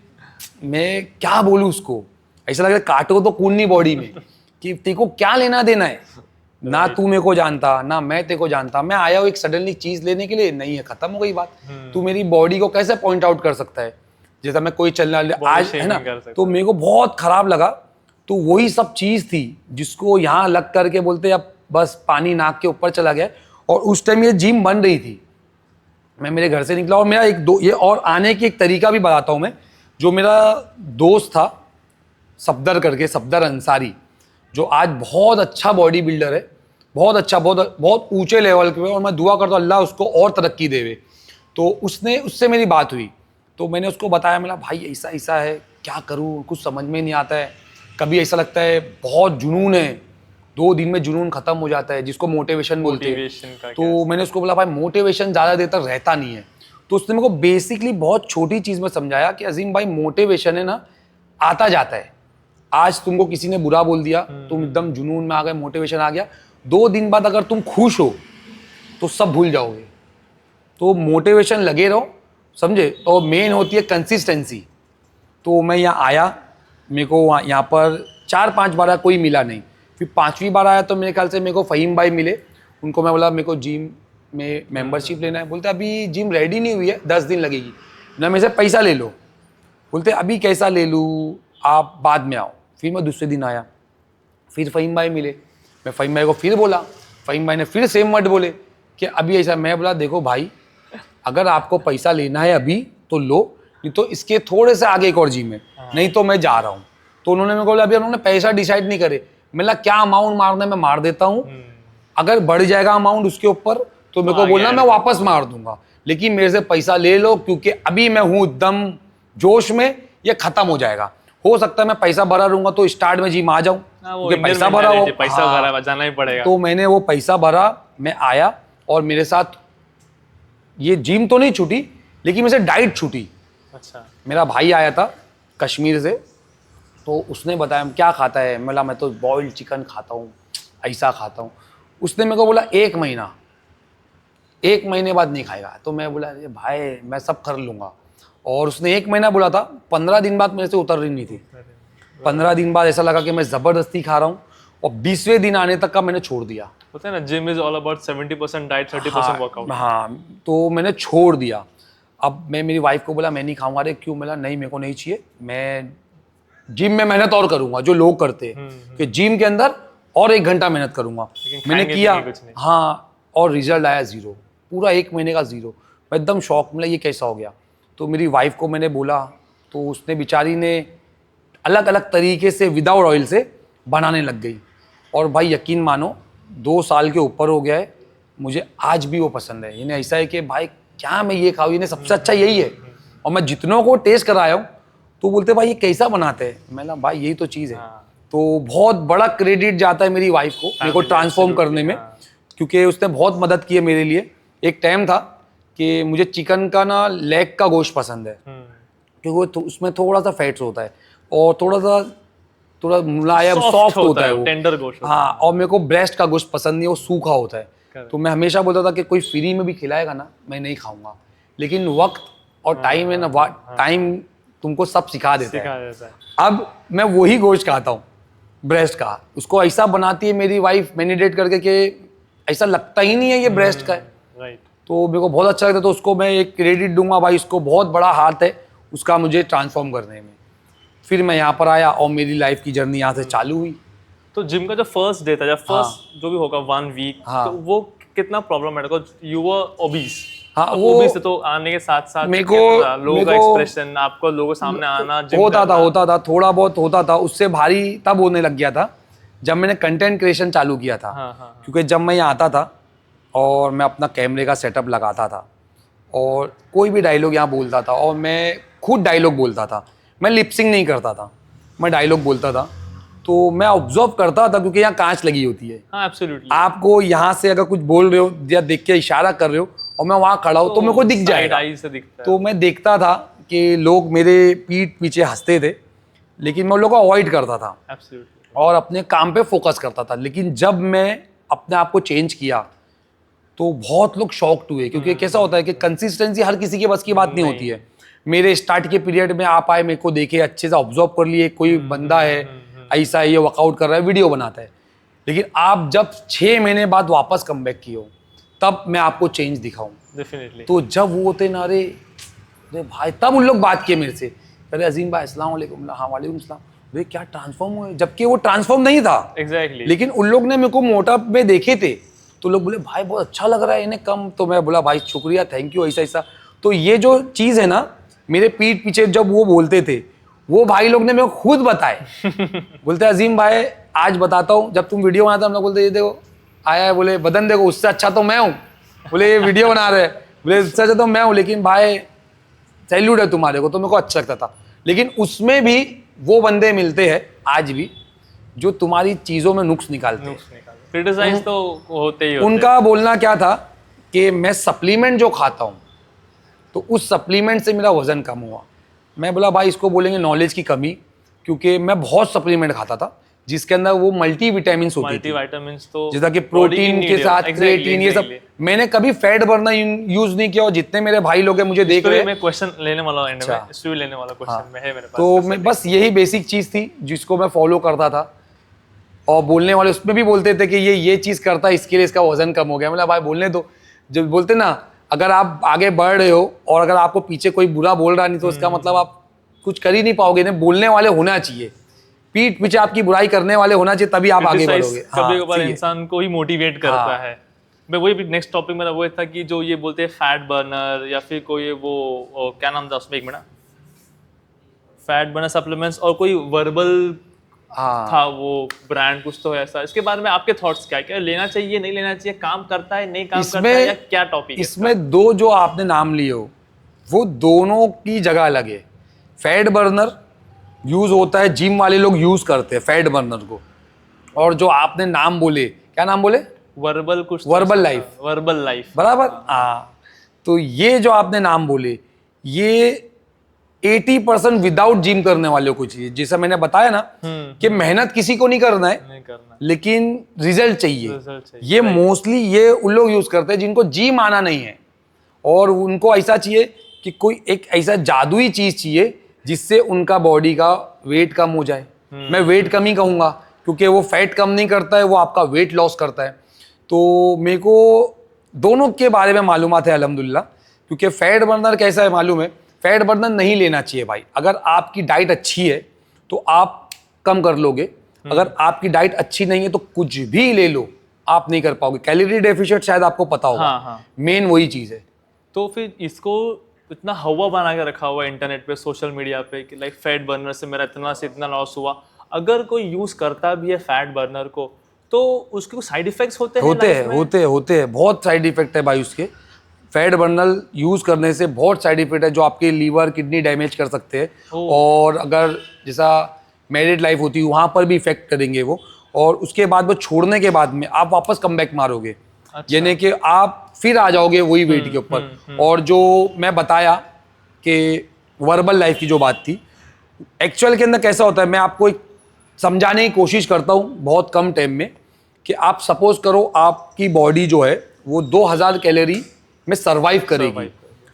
मैं क्या बोलूँ उसको, ऐसा लग रहा है काटो तो खून नहीं बॉडी में, कि तेरे को क्या लेना देना है, ना तू मेरे को जानता ना मैं तेरे को जानता, मैं आया हूँ एक सडनली चीज लेने के लिए, नहीं है, खत्म हो गई बात। तू मेरी बॉडी को कैसे पॉइंट आउट कर सकता है, जैसा मैं कोई चलना आज है ना, तो मेरे को बहुत खराब लगा। तो वही सब चीज थी जिसको यहाँ लग करके बोलते अब बस पानी नाक के ऊपर चला गया। और उस टाइम ये जिम बन रही थी, मैं मेरे घर से निकला और मेरा एक दो ये और आने की एक तरीका भी बताता हूँ मैं। जो मेरा दोस्त था सफदर करके, सफदर अंसारी, जो आज बहुत अच्छा बॉडी बिल्डर है, बहुत अच्छा, बहुत बहुत ऊंचे लेवल पे, और मैं दुआ करता हूँ अल्लाह उसको और तरक्की देवे। तो उससे मेरी बात हुई, तो मैंने उसको बताया, मेरा भाई ऐसा ऐसा है, क्या करूँ, कुछ समझ में नहीं आता है, कभी ऐसा लगता है बहुत जुनून है, 2 दिन में जुनून खत्म हो जाता है, जिसको मोटिवेशन बोलते हैं। तो मैंने उसको बोला भाई मोटिवेशन ज़्यादा देर तक रहता नहीं है। तो उसने मेरे को बेसिकली बहुत छोटी चीज़ में समझाया कि अजीम भाई मोटिवेशन है ना, आता जाता है। आज तुमको किसी ने बुरा बोल दिया, तुम एकदम जुनून में आ गए, मोटिवेशन आ गया, 2 दिन बाद अगर तुम खुश हो तो सब भूल जाओगे। तो मोटिवेशन लगे रहो, समझे। तो मेन होती है कंसिस्टेंसी। तो मैं यहाँ आया, मेरे को यहाँ पर 4-5 बार कोई मिला नहीं, फिर 5वीं बार आया तो मेरे ख्याल से मेरे को फ़हीम भाई मिले। उनको मैं बोला मेरे को जिम में मेंबरशिप लेना है। बोलते अभी जिम रेडी नहीं हुई है, 10 दिन लगेगी ना, मेरे से पैसा ले लो। बोलते अभी कैसा ले लूँ, आप बाद में आओ। फिर मैं दूसरे दिन आया, फिर फ़हीम भाई मिले, मैं फ़हीम भाई को फिर बोला, फ़हीम भाई ने फिर सेम वर्ड बोले कि अभी ऐसा। मैं बोला देखो भाई, अगर आपको पैसा लेना है अभी तो लो, नहीं तो इसके थोड़े से आगे एक और जिम है, नहीं तो मैं जा रहा हूँ। तो उन्होंने मेरे को बोला अभी उन्होंने पैसा डिसाइड नहीं करे। मैं क्या अमाउंट मारना है मैं मार देता हूँ, अगर बढ़ जाएगा अमाउंट उसके ऊपर तो मेरे को बोलना, मैं वापस मार दूंगा, लेकिन मेरे से पैसा ले लो, क्योंकि अभी मैं हूँ एकदम जोश में, ये खत्म हो जाएगा। हो सकता है मैं पैसा भरा रहूंगा तो स्टार्ट में जिम आ जाऊं, क्योंकि पैसा भरा हो, पैसा भरा जाना ही पड़ेगा। तो मैंने वो पैसा भरा, मैं आया, और मेरे साथ ये जिम तो नहीं छूटी, लेकिन मेरे से डाइट छूटी। अच्छा। मेरा भाई आया था कश्मीर से, तो उसने बताया क्या खाता है, मैं तो बॉइल्ड चिकन खाता हूँ, ऐसा खाता हूँ। उसने मेरे को बोला 1 महीना, 1 महीने बाद नहीं खाएगा। तो मैं बोला अरे भाई मैं सब कर लूँगा। और उसने 1 महीना बोला था, 15 दिन बाद मेरे से उतर रही नहीं थी। 15 दिन बाद ऐसा लगा कि मैं ज़बरदस्ती खा रहा हूँ, और 20वें दिन आने तक का मैंने छोड़ दिया। होता है ना, gym is all about 70% diet, 30% workout. हाँ, तो मैंने छोड़ दिया। अब मैं मेरी वाइफ को बोला मैं नहीं खाऊंगा। अरे क्यों? बोला नहीं मेरे को नहीं चाहिए, मैं जिम में मेहनत और करूंगा जो लोग करते हैं, कि जिम के अंदर और 1 घंटा मेहनत करूंगा। मैंने किया, हाँ, और रिजल्ट आया 0, पूरा 1 महीने का 0। मैं एकदम शॉक, मिला ये कैसा हो गया। तो मेरी वाइफ को मैंने बोला, तो उसने बेचारी ने अलग अलग तरीके से विदाउट ऑयल से बनाने लग गई। और भाई यकीन मानो 2 साल के ऊपर हो गया है, मुझे आज भी वो पसंद है। यानी ऐसा है कि भाई क्या मैं ये खाऊँ, यानी सबसे अच्छा यही है। और मैं जितनों को टेस्ट कराया हूँ तो बोलते भाई ये कैसा बनाते हैं, मैं भाई यही तो चीज़ है। तो बहुत बड़ा क्रेडिट जाता है मेरी वाइफ को मेरे को ट्रांसफॉर्म करने में, क्योंकि उसने बहुत मदद की है मेरे लिए। एक टाइम था कि मुझे चिकन का ना लेग का गोश्त पसंद है, क्योंकि उसमें थोड़ा सा फैट्स होता है और थोड़ा मुलायम सॉफ्ट होता है वो, टेंडर गोश्त। हाँ, और मेरे को ब्रेस्ट का गोश्त पसंद नहीं, वो सूखा होता है। तो मैं हमेशा बोलता था कि कोई फ्री में भी खिलाएगा ना मैं नहीं खाऊंगा, लेकिन वक्त और टाइम है ना, टाइम तुमको सब सिखा देता है। अब मैं वही गोश्त खाता हूँ ब्रेस्ट का, उसको ऐसा बनाती है मेरी वाइफ मैरिनेट करके कि ऐसा लगता ही नहीं है ये ब्रेस्ट का है। राइट। तो मेरे को बहुत अच्छा लगता है, तो उसको मैं एक क्रेडिट दूंगा भाई, उसको बहुत बड़ा हाथ है उसका मुझे ट्रांसफॉर्म करने में। फिर मैं यहाँ पर आया और मेरी लाइफ की जर्नी यहाँ से चालू हुई। तो जिम का जो फर्स्ट डे था, जब फर्स्ट जो भी होगा 1 वीक, तो वो कितना प्रॉब्लमेटिक, यू वर ओबीस। हाँ, तो वो ओबीस से तो आने के साथ साथ मेरे को लोगों का एक्सप्रेशन, आपको लोगों सामने आना, होता था थोड़ा बहुत होता था। उससे भारी तब होने लग गया था जब मैंने कंटेंट क्रिएशन चालू किया था। क्योंकि जब मैं यहाँ आता था और मैं अपना कैमरे का सेटअप लगाता था और कोई भी डायलॉग यहाँ बोलता था, और मैं खुद डायलॉग बोलता था, मैं लिपसिंग नहीं करता था, मैं डायलॉग बोलता था। तो मैं ऑब्जर्व करता था, क्योंकि यहाँ कांच लगी होती है। हाँ, एब्सोल्युटली। आपको यहाँ से अगर कुछ बोल रहे हो या देख के इशारा कर रहे हो और मैं वहाँ खड़ा हूँ तो मेरे को दिख जाएगा। तो मैं देखता था कि लोग मेरे पीठ पीछे हंसते थे, लेकिन मैं उन लोगों को अवॉइड करता था और अपने काम पे फोकस करता था। लेकिन जब मैं अपने आप को चेंज किया तो बहुत लोग शॉक्ड हुए, क्योंकि कैसा होता है कि कंसिस्टेंसी हर किसी के बस की बात नहीं होती है। मेरे स्टार्ट के पीरियड में आप आए, मेरे को देखे, अच्छे से ऑब्जर्व कर लिए, कोई बंदा है ऐसा ये वर्कआउट कर रहा है, वीडियो बनाता है, लेकिन आप जब 6 महीने बाद वापस कम बैक किए हो, तब मैं आपको चेंज दिखाऊं। डेफिनेटली। तो जब वो होते ना, अरे भाई, तब उन लोग बात किए मेरे से, अरे अजीम भाई अस्सलाम वालेकुम। हाँ वालेकुम सलाम। वे क्या ट्रांसफॉर्म हुए, जबकि वो ट्रांसफॉर्म नहीं था। एग्जैक्टली। लेकिन उन लोग ने मेरे को मोटा में देखे थे, तो लोग बोले भाई बहुत अच्छा लग रहा है इन्हें कम। तो मैं बोला भाई शुक्रिया, थैंक यू, ऐसा ऐसा। तो ये जो चीज़ है ना, मेरे पीठ पीछे जब वो बोलते थे, वो भाई लोग ने मेरे को खुद बताए। बोलते अजीम भाई आज बताता हूँ, जब तुम वीडियो बनाते हम लोग बोलते ये देखो आया है, बोले बदन देखो उससे अच्छा तो मैं हूँ। बोले ये वीडियो बना रहे, बोले उससे अच्छा तो मैं हूँ, लेकिन भाई सैल्यूट है तुम्हारे को। तो मेरे को अच्छा लगता था। लेकिन उसमें भी वो बंदे मिलते हैं आज भी जो तुम्हारी चीज़ों में नुक्स निकालते हैं। क्रिटिसाइज तो होते ही होते। उनका बोलना क्या था कि मैं सप्लीमेंट जो खाता हूँ, तो उस सप्लीमेंट से मेरा वजन कम हुआ। मैं बोला भाई इसको बोलेंगे नॉलेज की कमी, क्योंकि मैं बहुत सप्लीमेंट खाता था जिसके अंदर वो मल्टी विटामिन्स होती थी। मल्टीविटामिन्स तो जैसा कि प्रोटीन के साथ क्रिएटिन, ये सब। मैंने कभी फैट बर्नर यूज नहीं किया, और जितने मेरे भाई लोग हैं मुझे देख रहे हैं। मैं क्वेश्चन लेने वाला हूं, एंड में स्टूडियो लेने वाला क्वेश्चन में है मेरे पास। तो मैं बस यही बेसिक चीज़ थी जिसको मैं फॉलो करता था, और बोलने वाले उसमें भी बोलते थे कि ये चीज़ करता है इसके लिए इसका वजन कम हो गया। मतलब भाई बोलने दो। जब बोलते ना, अगर आप आगे बढ़ रहे हो और अगर आपको पीछे कोई बुरा बोल रहा नहीं, तो उसका मतलब आप कुछ कर ही नहीं पाओगे। इन्हें बोलने वाले होना चाहिए, पीठ पीछे आपकी बुराई करने वाले होना चाहिए, तभी आप आगे बढ़ोगे। कभी कभार इंसान को ही मोटिवेट करता है। मैं वही नेक्स्ट टॉपिक मेरा वो था कि जो ये बोलते हैं फैट बर्नर, या फिर कोई वो क्या नाम था उसमें, एक मिनट, फैट बर्नर सप्लीमेंट्स, और कोई वर्बल था वो ब्रांड कुछ तो है ऐसा। इसके बारे में आपके थॉट्स क्या है? क्या लेना चाहिए, नहीं लेना चाहिए, काम करता है, नहीं काम करता है, या क्या टॉपिक है इसमें? दो जो आपने नाम लिए हो, वो दोनों की जगह अलग है। फैट बर्नर यूज होता है, जिम वाले लोग यूज करते हैं फैट बर्नर को। और जो आपने नाम बोले, क्या नाम बोले? वर्बल कुछ, वर्बल लाइफ। वर्बल लाइफ, बराबर। हाँ, तो ये जो आपने नाम बोले, ये 80% विदाउट जिम करने वालों को चाहिए। जैसा मैंने बताया ना कि मेहनत किसी को नहीं करना है, लेकिन रिजल्ट चाहिए। ये मोस्टली ये उन लोग यूज करते हैं जिनको जिम आना नहीं है, और उनको ऐसा चाहिए कि कोई एक ऐसा जादुई चीज चाहिए जिससे उनका बॉडी का वेट कम हो जाए। मैं वेट कम ही कहूँगा, क्योंकि वो फैट कम नहीं करता है, वो आपका वेट लॉस करता है। तो मेरे को दोनों के बारे में मालूमात है अल्हम्दुलिल्लाह। क्योंकि फैट बर्नर कैसा है मालूम है, फैट बर्नर नहीं लेना चाहिए भाई। अगर आपकी डाइट अच्छी है तो आप कम कर लोगे, अगर आपकी डाइट अच्छी नहीं है तो कुछ भी ले लो, आप नहीं कर पाओगे। कैलोरी डेफिशिएंट शायद आपको पता होगा, मेन वही चीज़ है। तो फिर इसको इतना हवा बना के रखा हुआ है इंटरनेट पे, सोशल मीडिया पे, कि लाइक फैट बर्नर से मेरा इतना से इतना लॉस हुआ। अगर कोई यूज करता भी है फैट बर्नर को, तो उसके कुछ साइड इफेक्ट्स होते हैं? होते हैं बहुत साइड इफेक्ट है भाई उसके। फैट बर्नर यूज करने से बहुत साइड इफेक्ट है, जो आपके लीवर किडनी डैमेज कर सकते हैं। और अगर जैसा मैरिड लाइफ होती है वहाँ पर भी इफेक्ट करेंगे वो। और उसके बाद वो छोड़ने के बाद में आप वापस कम बैक मारोगे। अच्छा। यानी कि आप फिर आ जाओगे वही वेट के ऊपर। और जो मैं बताया कि वर्बल लाइफ की जो बात थी, एक्चुअल के अंदर कैसा होता है, मैं आपको एक समझाने की कोशिश करता हूँ बहुत कम टाइम में। कि आप सपोज करो आपकी बॉडी जो है वो 2000 कैलोरी में सर्वाइव करेगी।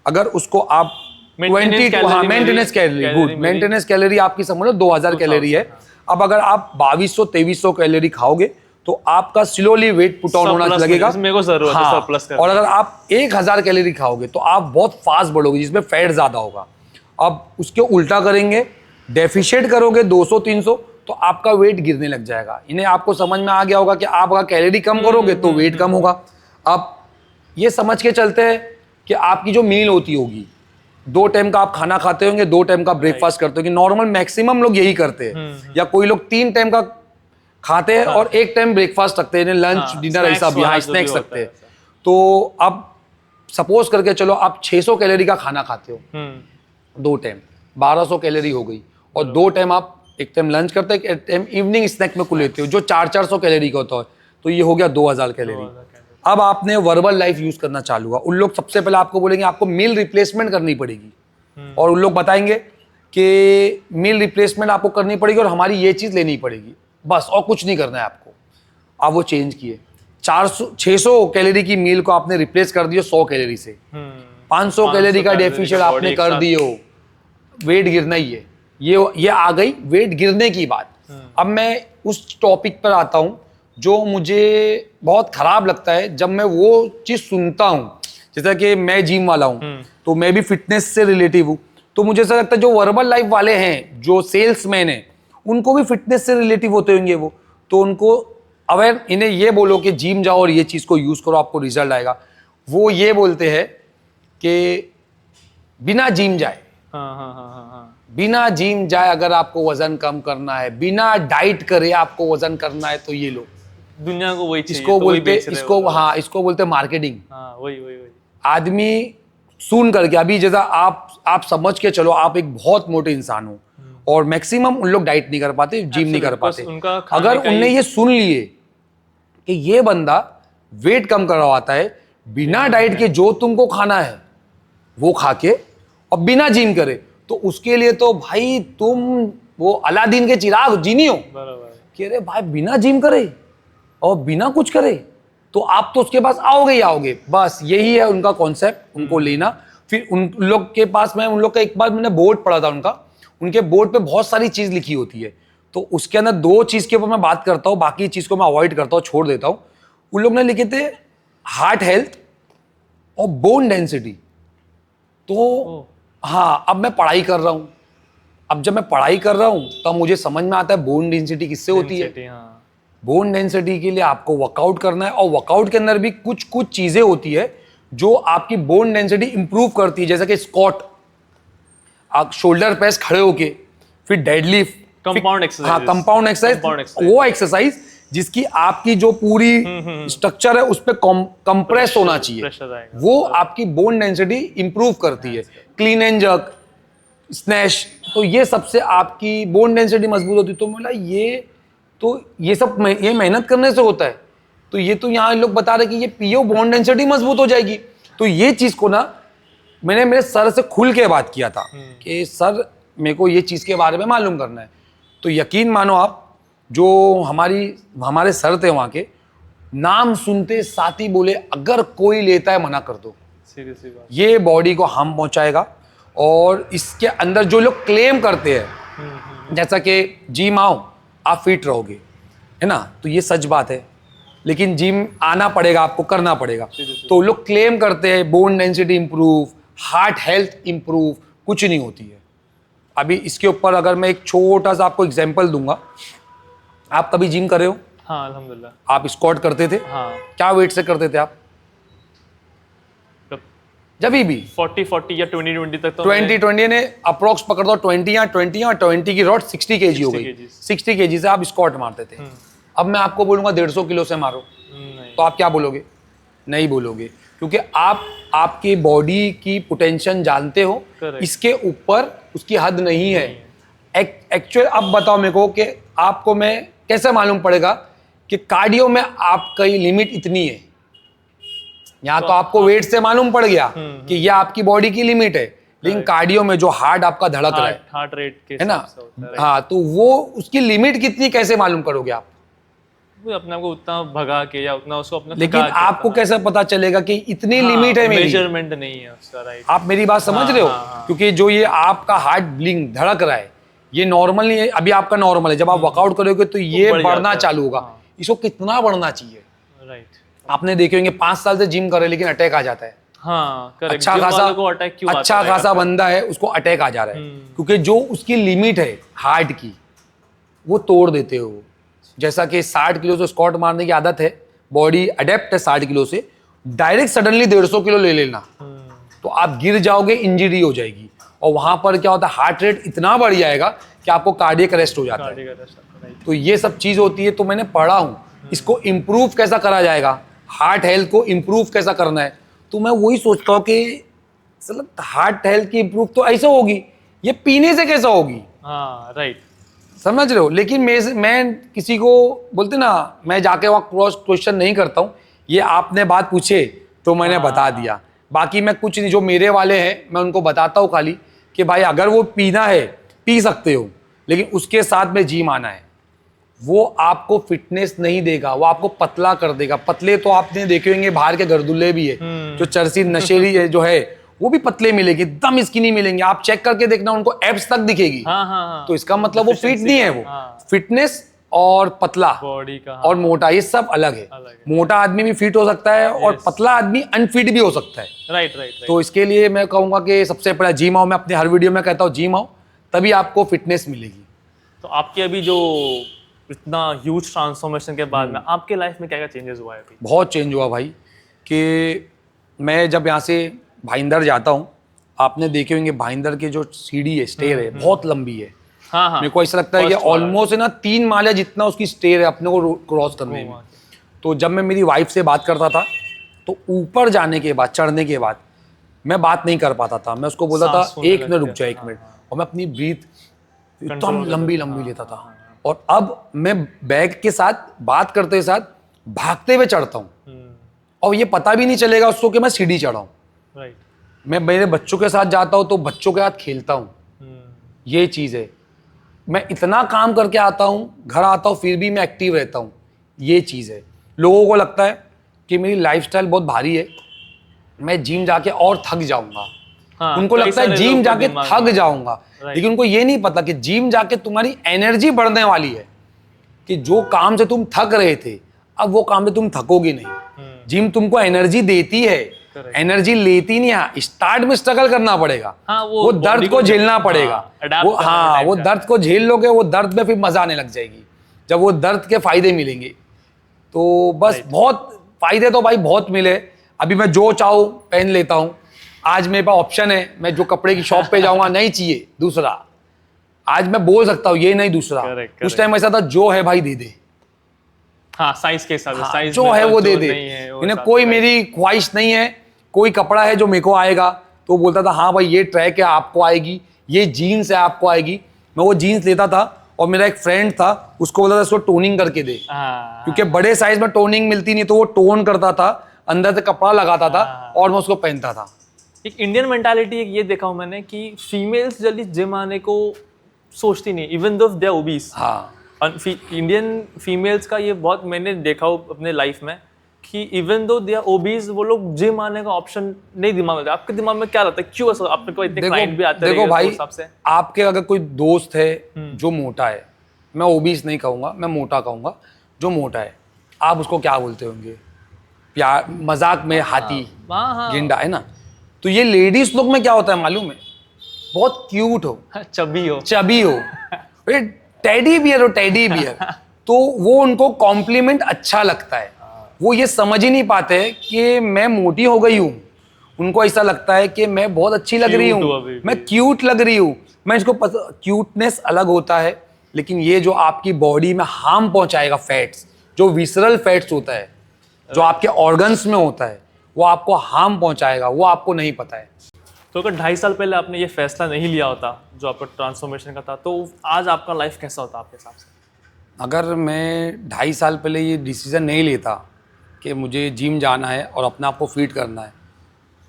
अगर उसको आप maintenance calorie, good, maintenance calorie आपकी समझो 2000 कैलोरी है। अब अगर आप 2200-2300 कैलोरी खाओगे तो आपका स्लोली वेट पुट ऑन होना लगेगा। हाँ, और अगर आप 1000 कैलोरी खाओगे तो आप बहुत फास्ट बढ़ोगे, जिसमें फैट ज्यादा होगा। अब उसके उल्टा करेंगे, डेफिशिएट करोगे 200-300, तो आपका वेट गिरने लग जाएगा। इन्हें आपको समझ में आ गया होगा कि आप अगर कैलोरी कम करोगे तो वेट कम होगा। अब ये समझ के चलते हैं कि आपकी जो मील होती होगी, 2 टाइम का आप खाना खाते होंगे, 2 टाइम का ब्रेकफास्ट करते होंगे। नॉर्मल मैक्सिमम लोग यही करते हैं, या कोई लोग 3 टाइम का खाते हैं और 1 टाइम ब्रेकफास्ट रखते हैं, लंच डिनर ऐसा भी, हाँ स्नैक्स रखते हैं। तो अब सपोज करके चलो आप 600 कैलोरी का खाना खाते हो 2 टाइम, 1200 कैलोरी हो गई। और 2 टाइम आप, 1 टाइम लंच करते हैं, 1 टाइम इवनिंग स्नैक में कुल लेते हो, जो 400-400 कैलोरी का होता है। तो ये हो गया 2000 कैलोरी। अब आपने वर्बल लाइफ यूज करना चालू हुआ। उन लोग सबसे पहले आपको बोलेंगे आपको मील रिप्लेसमेंट करनी पड़ेगी, और उन लोग बताएंगे कि मील रिप्लेसमेंट आपको करनी पड़ेगी और हमारी ये चीज़ लेनी पड़ेगी, बस, और कुछ नहीं करना है आपको। आप वो चेंज किए, 600 कैलोरी की मील को आपने रिप्लेस कर दिया 100 कैलोरी से, 500 कैलोरी का डेफिशिएंट आपने कर दियो, वेट गिरना ही है। ये आ गई वेट गिरने की बात। अब मैं उस टॉपिक पर आता हूं जो मुझे बहुत खराब लगता है जब मैं वो चीज सुनता हूं। जैसा कि मैं जिम वाला हूं तो मैं भी फिटनेस से रिलेटिव हूं, तो मुझे ऐसा लगता है जो वर्बल लाइफ वाले हैं, जो सेल्समैन हैं, उनको भी फिटनेस से रिलेटिव होते होंगे वो, तो उनको अगर इन्हें ये बोलो कि जिम जाओ और ये चीज को यूज करो आपको रिजल्ट आएगा, वो ये बोलते हैं कि बिना जिम जाए, बिना जिम जाए अगर आपको वजन कम करना है, बिना डाइट करे आपको वजन करना है, तो ये लो दुनिया को वही चाहिए, इसको तो वही बोलते बेच रहे इसको हो। हाँ इसको बोलते मार्केटिंग। वही आदमी सुन करके, अभी जैसा आप समझ के चलो, आप एक बहुत मोटे इंसान हो और मैक्सिमम उन लोग डाइट नहीं कर पाते, जिम नहीं कर पाते। अगर उनने ये सुन लिए कि ये बंदा वेट कम करवाता है बिना डाइट के, जो तुमको खाना है वो खा के और बिना जिम करे, तो उसके लिए तो भाई तुम वो अलादीन के चिराग जीनी हो कि अरे भाई बिना जिम करे और बिना कुछ करे तो आप तो उसके पास आओगे ही आओगे। बस यही है उनका कॉन्सेप्ट, उनको लेना। फिर उन लोग के पास मैं उन लोग का एक बार मैंने बोर्ड पढ़ा था उनका, उनके बोर्ड पे बहुत सारी चीज लिखी होती है, तो उसके अंदर 2 चीज के ऊपर मैं बात करता हूँ, बाकी चीज को मैं अवॉइड करता हूँ, छोड़ देता हूँ। उन लोग ने लिखे थे हार्ट हेल्थ और बोन डेंसिटी। तो हाँ, अब मैं पढ़ाई कर रहा हूँ, अब जब मैं पढ़ाई कर रहा हूँ तब मुझे समझ में आता है बोन डेंसिटी किससे होती है। बोन डेंसिटी के लिए आपको वर्कआउट करना है और वर्कआउट के अंदर भी कुछ कुछ चीजें होती है जो आपकी बोन डेंसिटी इंप्रूव करती है, जैसे कि स्क्वाट, आप शोल्डर प्रेस खड़े होके, फिर डेडलिफ्ट, कंपाउंड एक्सरसाइज, हाँ कंपाउंड एक्सरसाइज, वो एक्सरसाइज जिसकी आपकी जो पूरी स्ट्रक्चर है उस पर कंप्रेस होना चाहिए, वो आपकी बोन डेंसिटी इंप्रूव करती है। क्लीन एंड जर्क, स्नैश, तो ये सबसे आपकी बोन डेंसिटी मजबूत होती है। तो बोला ये सब ये मेहनत करने से होता है, तो ये तो यहाँ लोग बता रहे कि ये पियो बोन डेंसिटी मजबूत हो जाएगी। तो ये चीज को ना मैंने मेरे सर से खुल के बात किया था कि सर मेरे को ये चीज के बारे में मालूम करना है। तो यकीन मानो आप, जो हमारे सर थे वहाँ के, नाम सुनते साथ ही बोले अगर कोई लेता है मना कर दो, ये बॉडी को हार्म पहुंचाएगा। और इसके अंदर जो लोग क्लेम करते हैं जैसा कि जिम आओ आप फिट रहोगे, है ना, तो ये सच बात है, लेकिन जिम आना पड़ेगा, आपको करना पड़ेगा। तो लोग क्लेम करते हैं bone density improve, heart health improve, कुछ नहीं होती है। अभी इसके ऊपर अगर मैं एक छोटा सा आपको एग्जांपल दूंगा, आप कभी जिम करे हो? हाँ अल्हम्दुलिल्लाह। आप स्क्वाट करते थे? हाँ। क्या वेट से करते थे आप जब भी? 40 या 20 तक तो 20 ने अप्रोक्स पकड़ दो, 20 और 20 की रॉड 60 केजी हो गई। 60 केजी से आप स्क्वाट मारते थे। अब मैं आपको बोलूंगा 150 किलो से मारो, तो आप क्या बोलोगे? नहीं बोलोगे, क्योंकि आप आपकी बॉडी की पोटेंशियल जानते हो, इसके ऊपर उसकी हद नहीं है। एक्चुअल अब बताओ मेरे को कि आपको मैं कैसे मालूम पड़ेगा कि कार्डियो में आपकी लिमिट इतनी है? यहाँ तो आपको वेट से मालूम पड़ गया कि यह आपकी बॉडी की लिमिट है, लेकिन कार्डियो में जो हार्ट आपका धड़क रहा है, हार्ट रेट के है ना, हाँ, तो वो उसकी लिमिट कितनी कैसे मालूम करोगे आप? अपने आप को उतना भगा के या उतना उसको अपना, लेकिन आपको कैसे पता चलेगा कि इतनी लिमिट है मेरी? मेजरमेंट नहीं है उसका, राइट? आप मेरी बात समझ रहे हो? क्योंकि जो ये आपका हार्ट ब्लिंग धड़क रहा है, ये नॉर्मल नहीं है। अभी आपका नॉर्मल है, जब आप वर्कआउट करोगे तो ये बढ़ना चालू होगा। इसको कितना बढ़ना चाहिए? राइट। आपने देखे होंगे 5 साल से जिम करे लेकिन अटैक आ जाता है। हाँ, अच्छा खासा बंदा है, उसको अटैक आ जा रहा है, क्योंकि जो उसकी लिमिट है हार्ट की वो तोड़ देते हो। जैसा कि 60 किलो से स्क्वाट मारने की आदत है, बॉडी अडेप्ट है 60 किलो से, डायरेक्ट सडनली 150 किलो ले लेना तो आप गिर जाओगे, इंजरी हो जाएगी। और वहां पर क्या होता है, हार्ट रेट इतना बढ़ जाएगा कि आपको कार्डियक अरेस्ट हो जाता है। तो ये सब चीज होती है। तो मैंने पढ़ा हूं इसको इम्प्रूव कैसा करा जाएगा, हार्ट हेल्थ को इम्प्रूव कैसा करना है। तो मैं वही सोचता हूँ कि हार्ट हेल्थ की इम्प्रूव तो ऐसे होगी, ये पीने से कैसा होगी? हाँ, राइट, समझ रहे हो? लेकिन मैं किसी को बोलते ना, मैं जाके वहाँ क्रॉस क्वेश्चन नहीं करता हूँ। ये आपने बात पूछे तो मैंने बता दिया, बाकी मैं कुछ नहीं। जो मेरे वाले हैं मैं उनको बताता हूँ खाली कि भाई अगर वो पीना है पी सकते हो, लेकिन उसके साथ में जिम आना है। वो आपको फिटनेस नहीं देगा, वो आपको पतला कर देगा। पतले तो आपने देखे होंगे बाहर के गर्दुल्ले भी है, जो चर्सी नशेली है जो है वो भी पतले मिलेगी, एकदम स्किनी मिलेंगे। आप चेक करके देखना, उनको एब्स तक दिखेगी। तो इसका मतलब वो फिट नहीं है। वो फिटनेस और पतला बॉडी का और मोटा ये सब अलग है। मोटा आदमी भी फिट हो सकता है और पतला आदमी अनफिट भी हो सकता है। Right right. तो इसके लिए मैं कहूंगा कि सबसे पहले जिम आओ। मैं अपने हर वीडियो में कहता हूँ जिम आओ, तभी आपको फिटनेस मिलेगी। तो आपकी अभी जो इतना ह्यूज ट्रांसफॉर्मेशन के बाद में आपके लाइफ में क्या क्या चेंजेस हुआ है अभी? बहुत चेंज हुआ भाई। कि मैं जब यहाँ से भाईंदर जाता हूँ, आपने देखे होंगे भाईंदर के जो सीढ़ी है, स्टेयर है, बहुत लंबी है। हाँ हाँ। मेरे को ऐसा लगता है कि ऑलमोस्ट है ना 3 माले जितना उसकी स्टेयर है अपने को क्रॉस करने में। तो जब मैं मेरी वाइफ से बात करता था तो ऊपर जाने के बाद, चढ़ने के बाद मैं बात नहीं कर पाता था। मैं उसको बोलता था 1 मिनट रुक जा, 1 मिनट, और मैं अपनी ब्रीथ एकदम लंबी लंबी लेता था। और अब मैं बैग के साथ बात करते साथ भागते हुए चढ़ता हूँ और ये पता भी नहीं चलेगा उसको कि मैं सीढ़ी चढ़ा हूँ। राइट। मैं मेरे बच्चों के साथ जाता हूँ तो बच्चों के साथ खेलता हूँ। ये चीज़ है। मैं इतना काम करके आता हूँ, घर आता हूँ, फिर भी मैं एक्टिव रहता हूँ। ये चीज़ है। लोगों को लगता है कि मेरी लाइफस्टाइल बहुत भारी है, मैं जिम जाके और थक जाऊंगा। हाँ, उनको लगता है जिम जाके थक जाऊंगा, लेकिन उनको ये नहीं पता कि जिम जाके तुम्हारी एनर्जी बढ़ने वाली है। कि जो काम से तुम थक रहे थे, अब वो काम से तुम थकोगे नहीं। जिम तुमको एनर्जी देती है, एनर्जी लेती नहीं है। स्टार्ट में स्ट्रगल करना पड़ेगा। हाँ, वो दर्द को झेलना पड़ेगा। वो दर्द को झेल लोगे, वो दर्द में फिर मजा आने लग जाएगी जब वो दर्द के फायदे मिलेंगे। तो बस बहुत फायदे तो भाई बहुत मिले। अभी मैं जो चाहूँ पहन लेता हूँ। आज मेरे पास ऑप्शन है, मैं जो कपड़े की शॉप पे जाऊंगा नहीं चाहिए दूसरा, आज मैं बोल सकता हूँ ये नहीं दूसरा। उस टाइम ऐसा था जो है भाई दे दे। हाँ, साइज के हिसाब से, साइज जो है वो दे दे। इन्हें कोई मेरी ख्वाहिश नहीं है। कोई कपड़ा है जो मेरे को आएगा तो बोलता था हाँ भाई ये ट्रैक है आपको आएगी, ये जीन्स है आपको आएगी। मैं वो जीन्स लेता था और मेरा एक फ्रेंड था, उसको बोलता था इसको टोनिंग करके दे। क्योंकि बड़े साइज में टोनिंग मिलती नहीं, तो वो टोन करता था, अंदर से कपड़ा लगाता था और मैं उसको पहनता था। एक इंडियन मेंटालिटी एक ये देखा हूं मैंने कि फीमेल्स जल्दी जिम आने को सोचती नहीं, even though they are obese. हाँ, इंडियन फीमेल्स का ये बहुत मैंने देखा हो अपने लाइफ में कि even though they are obese, वो लोग जिम आने का ऑप्शन नहीं दिमाग में। आपके दिमाग में क्या रहता है, क्यों ऐसा? आपके को इतने क्लाइंट भी आते हैं। देखो भाई, आपके अगर कोई दोस्त है जो मोटा है, मैं ओबीस नहीं कहूँगा, मैं मोटा कहूँगा, जो मोटा है, आप उसको क्या बोलते होंगे? प्यार मजाक में हाथी, गेंडा, है ना? तो ये लेडीज लोग में क्या होता है मालूम है? बहुत क्यूट हो, चबी हो, टेडी बियर हो, टेडी बियर। तो वो उनको कॉम्प्लीमेंट अच्छा लगता है। वो ये समझ ही नहीं पाते कि मैं मोटी हो गई हूँ। उनको ऐसा लगता है कि मैं बहुत अच्छी लग रही हूँ, मैं क्यूट लग रही हूँ। मैं इसको क्यूटनेस अलग होता है, लेकिन ये जो आपकी बॉडी में हार्म पहुंचाएगा, फैट्स, जो विसरल फैट्स होता है, जो आपके ऑर्गन्स में होता है, वो आपको हार्म पहुंचाएगा, वो आपको नहीं पता है। तो अगर 2.5 साल पहले आपने ये फैसला नहीं लिया होता जो आपका ट्रांसफॉर्मेशन का था, तो आज आपका लाइफ कैसा होता आपके हिसाब से? अगर मैं 2.5 साल पहले ये डिसीज़न नहीं लेता कि मुझे जिम जाना है और अपने आप को फिट करना है,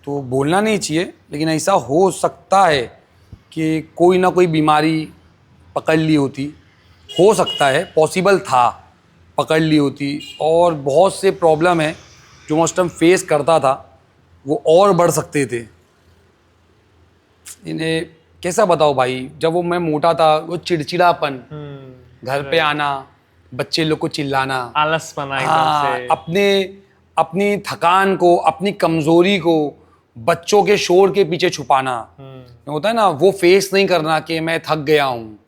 तो बोलना नहीं चाहिए, लेकिन ऐसा हो सकता है कि कोई ना कोई बीमारी पकड़ ली होती। हो सकता है, पॉसिबल था, पकड़ ली होती। और बहुत से प्रॉब्लम है जो मैं उस टाइम फेस करता था, वो और बढ़ सकते थे। इन्हें कैसा बताओ भाई, जब वो मैं मोटा था, वो चिड़चिड़ापन, घर पे आना, बच्चे लोग को चिल्लाना, आलसपना, अपनी थकान को, अपनी कमजोरी को बच्चों के शोर के पीछे छुपाना, होता है ना, वो फेस नहीं करना कि मैं थक गया हूँ,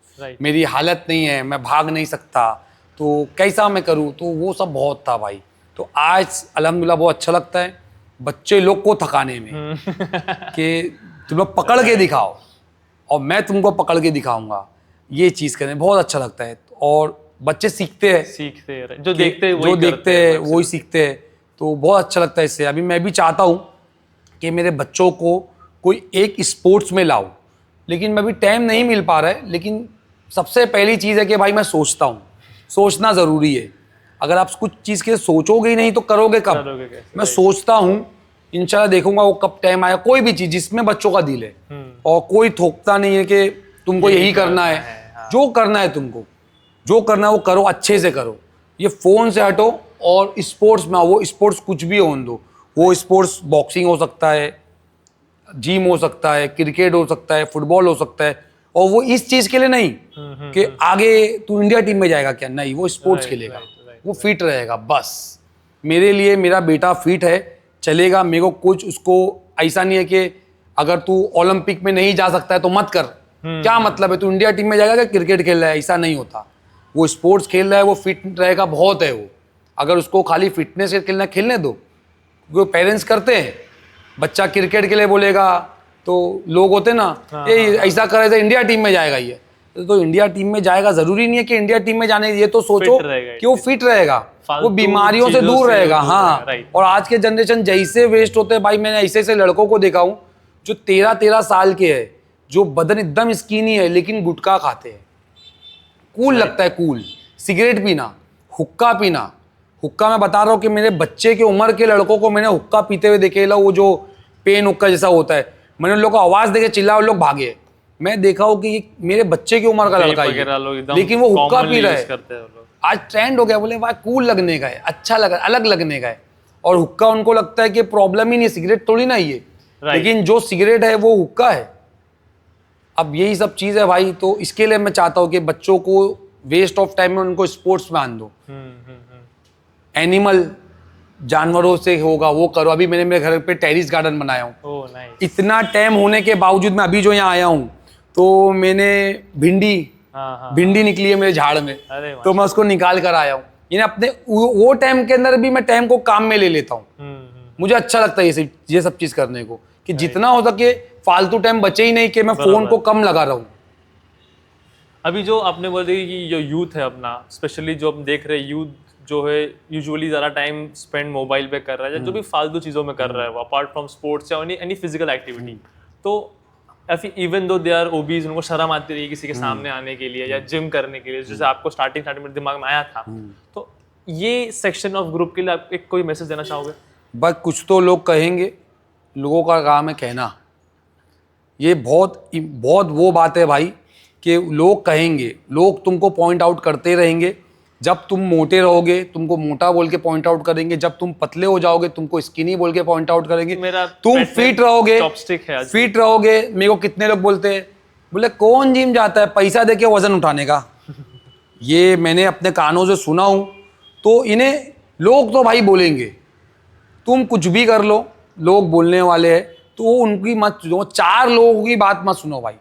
मेरी हालत नहीं है, मैं भाग नहीं सकता, तो कैसा मैं करूँ। तो वो सब बहुत था भाई। तो आज अल्हम्दुलिल्लाह बहुत अच्छा लगता है बच्चे लोग को थकाने में कि तुम लोग पकड़ के दिखाओ और मैं तुमको पकड़ के दिखाऊंगा। ये चीज़ करने बहुत अच्छा लगता है। और बच्चे सीखते हैं, जो देखते हैं वही सीखते हैं। तो बहुत अच्छा लगता है इससे। अभी मैं भी चाहता हूँ कि मेरे बच्चों को कोई एक स्पोर्ट्स में लाऊं, लेकिन मैं भी टाइम नहीं मिल पा रहा है। लेकिन सबसे पहली चीज़ है कि भाई मैं सोचता हूँ, सोचना ज़रूरी है। अगर आप कुछ चीज़ के सोचोगे ही नहीं तो करोगे कब? मैं सोचता हूँ, इंशाल्लाह देखूंगा वो कब टाइम आया। कोई भी चीज़ जिसमें बच्चों का दिल है, और कोई थोपता नहीं है कि तुमको यही करना है। जो करना है तुमको, जो करना है वो करो, अच्छे से करो, ये फ़ोन से हटो और स्पोर्ट्स में आओ। वो स्पोर्ट्स कुछ भी होने दो, वो स्पोर्ट्स बॉक्सिंग हो सकता है, जिम हो सकता है, क्रिकेट हो सकता है, फुटबॉल हो सकता है, और वो इस चीज़ के लिए नहीं कि आगे तू इंडिया टीम में जाएगा क्या, नहीं, वो स्पोर्ट्स खेलेगा, वो फिट रहेगा बस। मेरे लिए मेरा बेटा फिट है, चलेगा, मेरे को कुछ उसको ऐसा नहीं है कि अगर तू ओलंपिक में नहीं जा सकता है तो मत कर, क्या मतलब है, तू इंडिया टीम में जाएगा क्या क्रिकेट खेल रहा है, ऐसा नहीं होता। वो स्पोर्ट्स खेल रहा है, वो फिट रहेगा, बहुत है वो। अगर उसको खाली फिटनेस से खेलना, खेलने दो, क्योंकि पेरेंट्स करते हैं, बच्चा क्रिकेट के लिए बोलेगा तो लोग होते ना, ये ऐसा करे तो इंडिया टीम में जाएगा ये, तो इंडिया टीम में जाएगा, जरूरी नहीं है कि इंडिया टीम में जाने, ये तो सोचो कि वो फिट रहेगा, वो बीमारियों से दूर रहेगा। हाँ, और आज के जनरेशन जैसे वेस्ट होते हैं भाई, मैंने ऐसे ऐसे लड़कों को देखा हूँ जो 13-13 साल के है, जो बदन एकदम स्किनी है लेकिन गुटखा खाते हैं, कूल लगता है, कूल। सिगरेट पीना, हुक्का पीना, हुक्का मैं बता रहा हूँ कि मेरे बच्चे के उम्र के लड़कों को मैंने हुक्का पीते हुए देखे, वो जो पेन हुक्का जैसा होता है, मैंने उन लोगों को आवाज़ देके चिल्ला, उन लोग भागे। मैं देखा हूँ कि मेरे बच्चे की उम्र का लड़का है लेकिन वो हुक्का पी रहा है। आज ट्रेंड हो गया, बोले भाई कूल लगने का है, अच्छा लगा, अलग लगने का है, और हुक्का उनको लगता है कि प्रॉब्लम ही नहीं, सिगरेट थोड़ी ना ये, लेकिन जो सिगरेट है वो हुक्का है। अब यही सब चीज़ है भाई, तो इसके लिए मैं चाहता हूँ कि बच्चों को वेस्ट ऑफ टाइम में उनको स्पोर्ट्स में आन दो। एनिमल, जानवरों से होगा वो करो। अभी मैंने मेरे घर पे टेरिस गार्डन बनाया हूँ। इतना टाइम होने के बावजूद मैं अभी जो यहाँ आया हूँ तो मैंने भिंडी निकली है मेरे झाड़ में, तो मैं उसको निकाल कर आया हूँ। यानी अपने वो टाइम के अंदर भी मैं टाइम को काम में ले लेता हूँ। मुझे अच्छा लगता है ये सब चीज करने को, कि जितना हो सके फालतू टाइम बचे ही नहीं कि मैं फोन को कम लगा रहा हूँ। अभी जो आपने बोल दी कि जो यूथ है अपना, स्पेशली जो हम देख रहे हैं, यूथ जो है यूजुअली ज़्यादा टाइम स्पेंड मोबाइल पे कर रहा है, जो भी फालतू चीज़ों में कर रहा है वो, अपार्ट फ्रॉम स्पोर्ट्स या एनी फिजिकल एक्टिविटी। तो even though they are obese, उनको शर्म आती रही किसी के सामने आने के लिए या जिम करने के लिए, जैसे आपको स्टार्टिंग में दिमाग में आया था, तो ये सेक्शन ऑफ ग्रुप के लिए आप एक कोई मैसेज देना चाहोगे? बस कुछ तो लोग कहेंगे, लोगों का काम है कहना। ये बहुत वो बात है भाई कि लोग कहेंगे, लोग तुमको पॉइंट आउट करते रहेंगे। जब तुम मोटे रहोगे तुमको मोटा बोल के पॉइंट आउट करेंगे, जब तुम पतले हो जाओगे तुमको स्किनी बोल के पॉइंट आउट करेंगे। तुम फिट रहोगे, फिट रहोगे। मेरे को कितने लोग बोलते हैं, बोले कौन जिम जाता है पैसा देके वजन उठाने का। ये मैंने अपने कानों से सुना हूँ। तो इन्हें लोग तो भाई बोलेंगे, तुम कुछ भी कर लो, लोग बोलने वाले हैं, तो उनकी मत सुनो। 4 लोगों की बात मत सुनो भाई।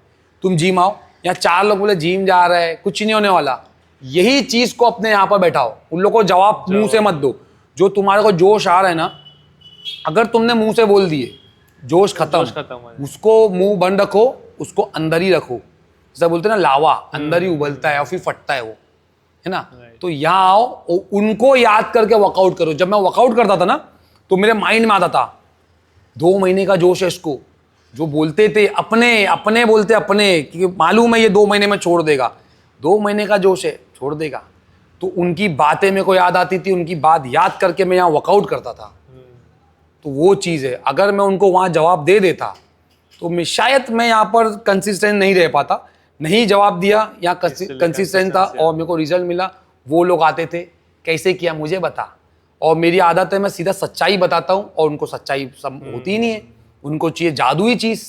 तुम जिम आओ, या 4 लोग बोले जिम जा रहा है, कुछ नहीं होने वाला। यही चीज को अपने यहाँ पर बैठाओ, उन लोगों को जवाब मुंह से मत दो। जो तुम्हारे को जोश आ रहा है ना, अगर तुमने मुंह से बोल दिए जोश खत्म, उसको मुंह बंद रखो, उसको अंदर ही रखो। जैसा बोलते हैं ना, लावा अंदर ही उबलता है और फिर फटता है वो, है ना। तो यहाँ आओ और उनको याद करके वर्कआउट करो। जब मैं वर्कआउट करता था ना तो मेरे माइंड में आता था 2 महीने का जोश है इसको। जो बोलते थे अपने बोलते अपने, क्योंकि मालूम है ये 2 महीने में छोड़ देगा, 2 महीने का जोश है छोड़ देगा। तो उनकी बातें मेरे को याद आती थी, उनकी बात याद करके मैं यहाँ वर्कआउट करता था। तो वो चीज़ है, अगर मैं उनको वहाँ जवाब दे देता तो मैं शायद यहाँ पर कंसिस्टेंट नहीं रह पाता। नहीं जवाब दिया, यहाँ कंसिस्टेंट था और मेरे को रिजल्ट मिला। वो लोग आते थे, कैसे किया मुझे बता। और मेरी आदत है मैं सीधा सच्चाई बताता हूँ, और उनको सच्चाई सब होती ही नहीं है। उनको चाहिए जादुई चीज़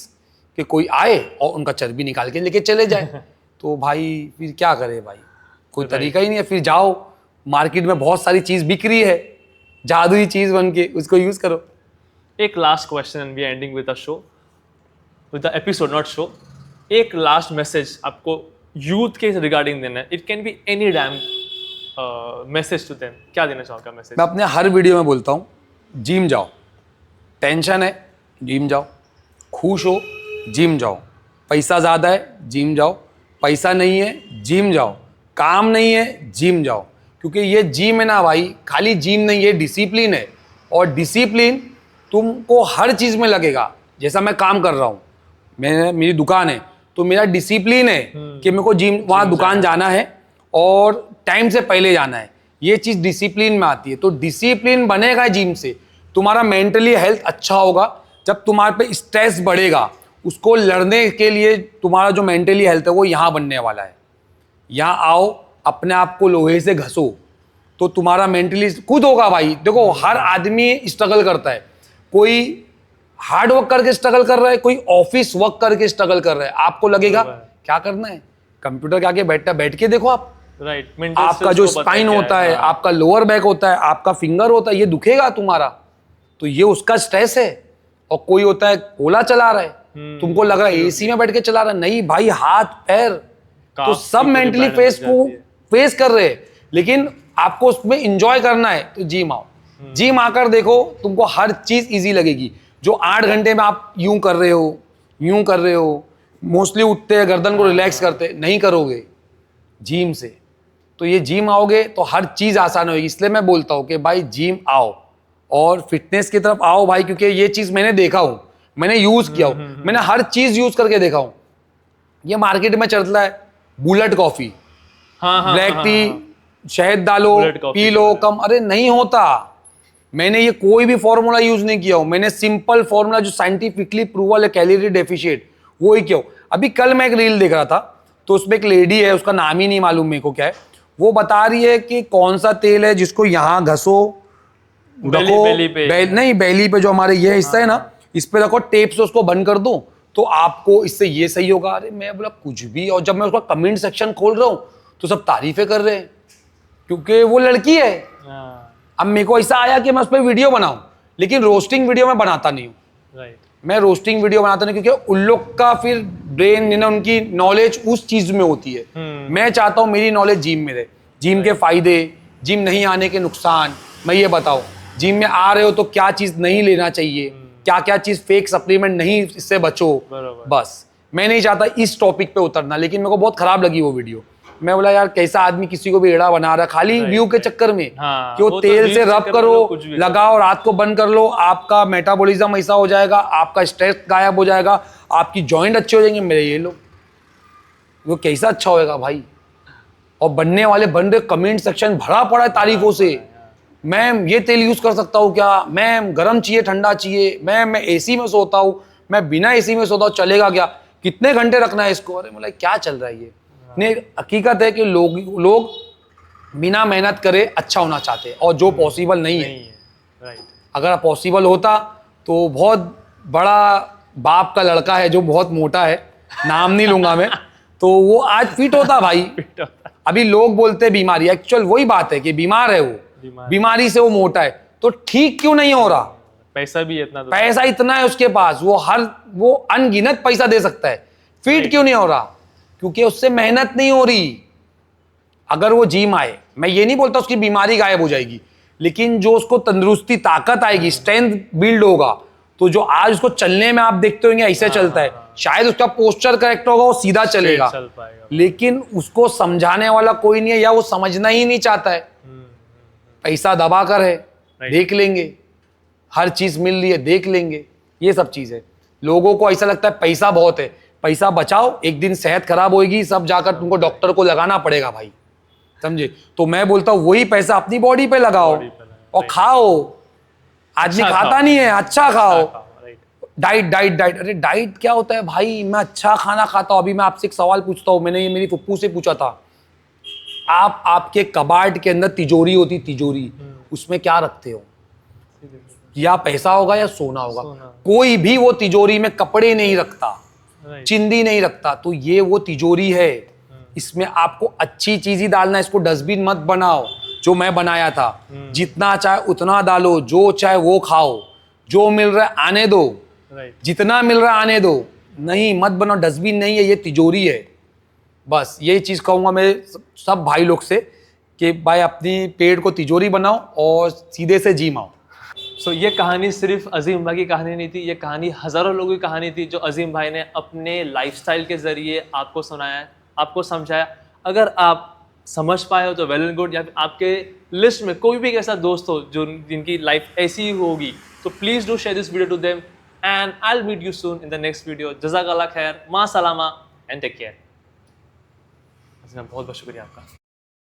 कि कोई आए और उनका चर्बी निकाल के लेके चले जाए। तो भाई फिर क्या करे भाई, कोई तरीका ही नहीं है। फिर जाओ मार्केट में बहुत सारी चीज़ बिक रही है, जादुई चीज़ बन के, उसको यूज़ करो। एक last question and we are ending with the show, with the episode not show. एक लास्ट मैसेज आपको यूथ के रिगार्डिंग देना है। It can be any damn message to them. क्या देना चाहोगे मैसेज? मैं अपने हर वीडियो में बोलता हूँ, जिम जाओ। टेंशन है, जिम जाओ। खुश हो, जिम जाओ। पैसा ज़्यादा है, जिम जाओ। पैसा नहीं है, जिम जाओ। काम नहीं है, जिम जाओ। क्योंकि ये जिम है ना भाई, खाली जिम नहीं, ये डिसिप्लिन है। और डिसिप्लिन तुमको हर चीज़ में लगेगा। जैसा मैं काम कर रहा हूँ, मेरी दुकान है, तो मेरा डिसिप्लिन है कि मेरे को जिम वहाँ दुकान जाना है और टाइम से पहले जाना है। ये चीज़ डिसिप्लिन में आती है। तो डिसिप्लिन बनेगा जिम से, तुम्हारा मेंटली हेल्थ अच्छा होगा। जब तुम्हारे पे स्ट्रेस बढ़ेगा, उसको लड़ने के लिए तुम्हारा जो मेंटली हेल्थ है वो यहाँ बनने वाला है। यहाँ आओ, अपने आप को लोहे से घसो तो तुम्हारा मेंटली खुद होगा भाई। देखो हर आदमी स्ट्रगल करता है, कोई हार्ड वर्क करके स्ट्रगल कर रहा है, कोई ऑफिस वर्क करके स्ट्रगल कर रहा है। आपको लगेगा क्या करना है, कंप्यूटर के आगे बैठ के देखो आप। राइट, आपका जो स्पाइन होता है, आपका लोअर बैक होता है, आपका फिंगर होता है, ये दुखेगा तुम्हारा, तो ये उसका स्ट्रेस है। और कोई होता है ओला चला रहा है, तुमको लग रहा है एसी में बैठ के चला रहा है, नहीं भाई, हाथ पैर तो सब मेंटली फेस कर रहे हैं। लेकिन आपको उसमें इंजॉय करना है तो जिम आओ। जिम आकर देखो, तुमको हर चीज इजी लगेगी। जो 8 घंटे में आप यूं कर रहे हो, मोस्टली उठते हैं गर्दन को रिलैक्स करते, नहीं करोगे जिम से। तो ये जिम आओगे तो हर चीज आसान होगी। इसलिए मैं बोलता हूँ कि भाई जिम आओ और फिटनेस की तरफ आओ भाई, क्योंकि ये चीज मैंने देखा हूँ, मैंने यूज किया हूँ, मैंने हर चीज यूज करके देखा हूँ। ये मार्केट में चलता है बुलेट कॉफी, ब्लैक टी, शहद डालो पी लो कम, अरे नहीं होता। मैंने ये कोई भी फॉर्मूला यूज नहीं किया हूं, मैंने सिंपल फॉर्मूला जो साइंटिफिकली प्रूवल है, कैलोरी डेफिशिएंट, वो ही किया हूं। अभी कल मैं एक रील देख रहा था, तो उसमें एक लेडी है, उसका नाम ही नहीं मालूम मेरे को क्या है, वो बता रही है कि कौन सा तेल है जिसको यहाँ घसो, रखो नहीं बेली पे जो हमारे ये हिस्सा है ना, इस पे रखो, टेप से उसको बंद कर दो तो आपको इससे ये सही होगा। अरे मैं बोला कुछ भी। और जब मैं उसका कमेंट सेक्शन खोल रहा हूँ तो सब तारीफें कर रहे हैं, क्योंकि वो लड़की है। अब मेरे को ऐसा आया कि मैं उस पर वीडियो बनाऊं, लेकिन रोस्टिंग वीडियो मैं बनाता नहीं हूँ। मैं रोस्टिंग वीडियो बनाता नहीं, क्योंकि उन लोग का फिर ब्रेन, उनकी नॉलेज उस चीज में होती है। मैं चाहता हूँ मेरी नॉलेज जिम में रहे, जिम के फायदे, जिम नहीं आने के नुकसान, मैं ये बताऊँ। जिम में आ रहे हो तो क्या चीज नहीं लेना चाहिए, क्या क्या चीज फेक सप्लीमेंट नहीं, इससे बचो। बस मैं नहीं चाहता इस टॉपिक पे उतरना, लेकिन मेरे को बहुत खराब लगी वो वीडियो। मैं बोला यार कैसा आदमी किसी को भी एड़ा बना रहा खाली व्यू के चक्कर में। कि वो तेल से रब करो, लगाओ, रात को बंद कर लो, आपका मेटाबॉलिज्म ऐसा हो जाएगा, आपका स्ट्रेस गायब हो जाएगा, आपकी जॉइंट अच्छे हो जाएंगे। मेरे ये लोग वो कैसा अच्छा होएगा भाई। और बनने वाले बन रहे, कमेंट सेक्शन भरा पड़ा है तारीफों से। मैम ये तेल यूज कर सकता हूँ क्या, मैम गर्म चाहिए ठंडा चाहिए, मैम मैं एसी में सोता हूँ, मैं बिना एसी में सोता हूँ, चलेगा क्या, कितने घंटे रखना है इसको। अरे मतलब क्या चल रहा है ये। नहीं, हकीकत है कि लोग बिना मेहनत करे अच्छा होना चाहते हैं, और जो पॉसिबल नहीं है। अगर पॉसिबल होता तो बहुत बड़ा बाप का लड़का है जो बहुत मोटा है, नाम नहीं लूंगा मैं, तो वो आज फिट होता भाई। अभी लोग बोलते हैं बीमारी, एक्चुअल वही बात है कि बीमार है वो, बीमारी से वो मोटा है, तो ठीक क्यों नहीं हो रहा। पैसा भी इतना, तो पैसा इतना है उसके पास, वो अनगिनत पैसा दे सकता है, फिट क्यों नहीं हो रहा, क्योंकि उससे मेहनत नहीं हो रही। अगर वो जिम आए, मैं ये नहीं बोलता उसकी बीमारी गायब हो जाएगी, लेकिन जो उसको तंदुरुस्ती, ताकत आएगी, स्ट्रेंथ बिल्ड होगा, तो जो आज उसको चलने में आप देखते होंगे ऐसे चलता है, शायद उसका पोस्चर करेक्ट होगा, वो सीधा चलेगा, लेकिन उसको समझाने वाला कोई नहीं है, या वो समझना ही नहीं चाहता है। पैसा दबा कर है, देख लेंगे, हर चीज मिल रही है, देख लेंगे, ये सब चीज है। लोगों को ऐसा लगता है पैसा बहुत है, पैसा बचाओ, एक दिन सेहत खराब होगी, सब जाकर तुमको डॉक्टर को लगाना पड़ेगा भाई, समझे। तो मैं बोलता हूँ वही पैसा अपनी बॉडी पे लगाओ और खाओ। आदमी खाता नहीं है, अच्छा खाओ। डाइट डाइट डाइट, अरे डाइट क्या होता है भाई, मैं अच्छा खाना खाता हूँ। अभी मैं आपसे एक सवाल पूछता हूँ, मैंने ये मेरी फुप्पू से पूछा था। आपके कबाड़ के अंदर तिजोरी होती, तिजोरी, उसमें क्या रखते हो, या पैसा होगा या सोना होगा। कोई भी वो तिजोरी में कपड़े नहीं रखता, चिंदी नहीं रखता, तो ये वो तिजोरी है। इसमें आपको अच्छी चीज ही डालना है, इसको डस्टबिन मत बनाओ जो मैं बनाया था। जितना चाहे उतना डालो, जो चाहे वो खाओ, जो मिल रहा है आने दो, जितना मिल रहा है आने दो, नहीं मत बनाओ, डस्टबिन नहीं है, ये तिजोरी है। बस यही चीज कहूंगा मैं सब भाई लोग से कि भाई अपनी पेट को तिजोरी बनाओ और सीधे से जिम आओ। सो ये कहानी सिर्फ अजीम भाई की कहानी नहीं थी, ये कहानी हज़ारों लोगों की कहानी थी, जो अजीम भाई ने अपने लाइफस्टाइल के ज़रिए आपको सुनाया है, आपको समझाया। अगर आप समझ पाए हो तो वेल एंड गुड, या फिर आपके लिस्ट में कोई भी ऐसा दोस्त हो जो जिनकी लाइफ ऐसी ही होगी, तो please do share this video to them, and I will meet you soon in the next video. जज़ाकल्लाह खैर, मा सलामा एंड टेक केयर। बहुत बहुत शुक्रिया आपका।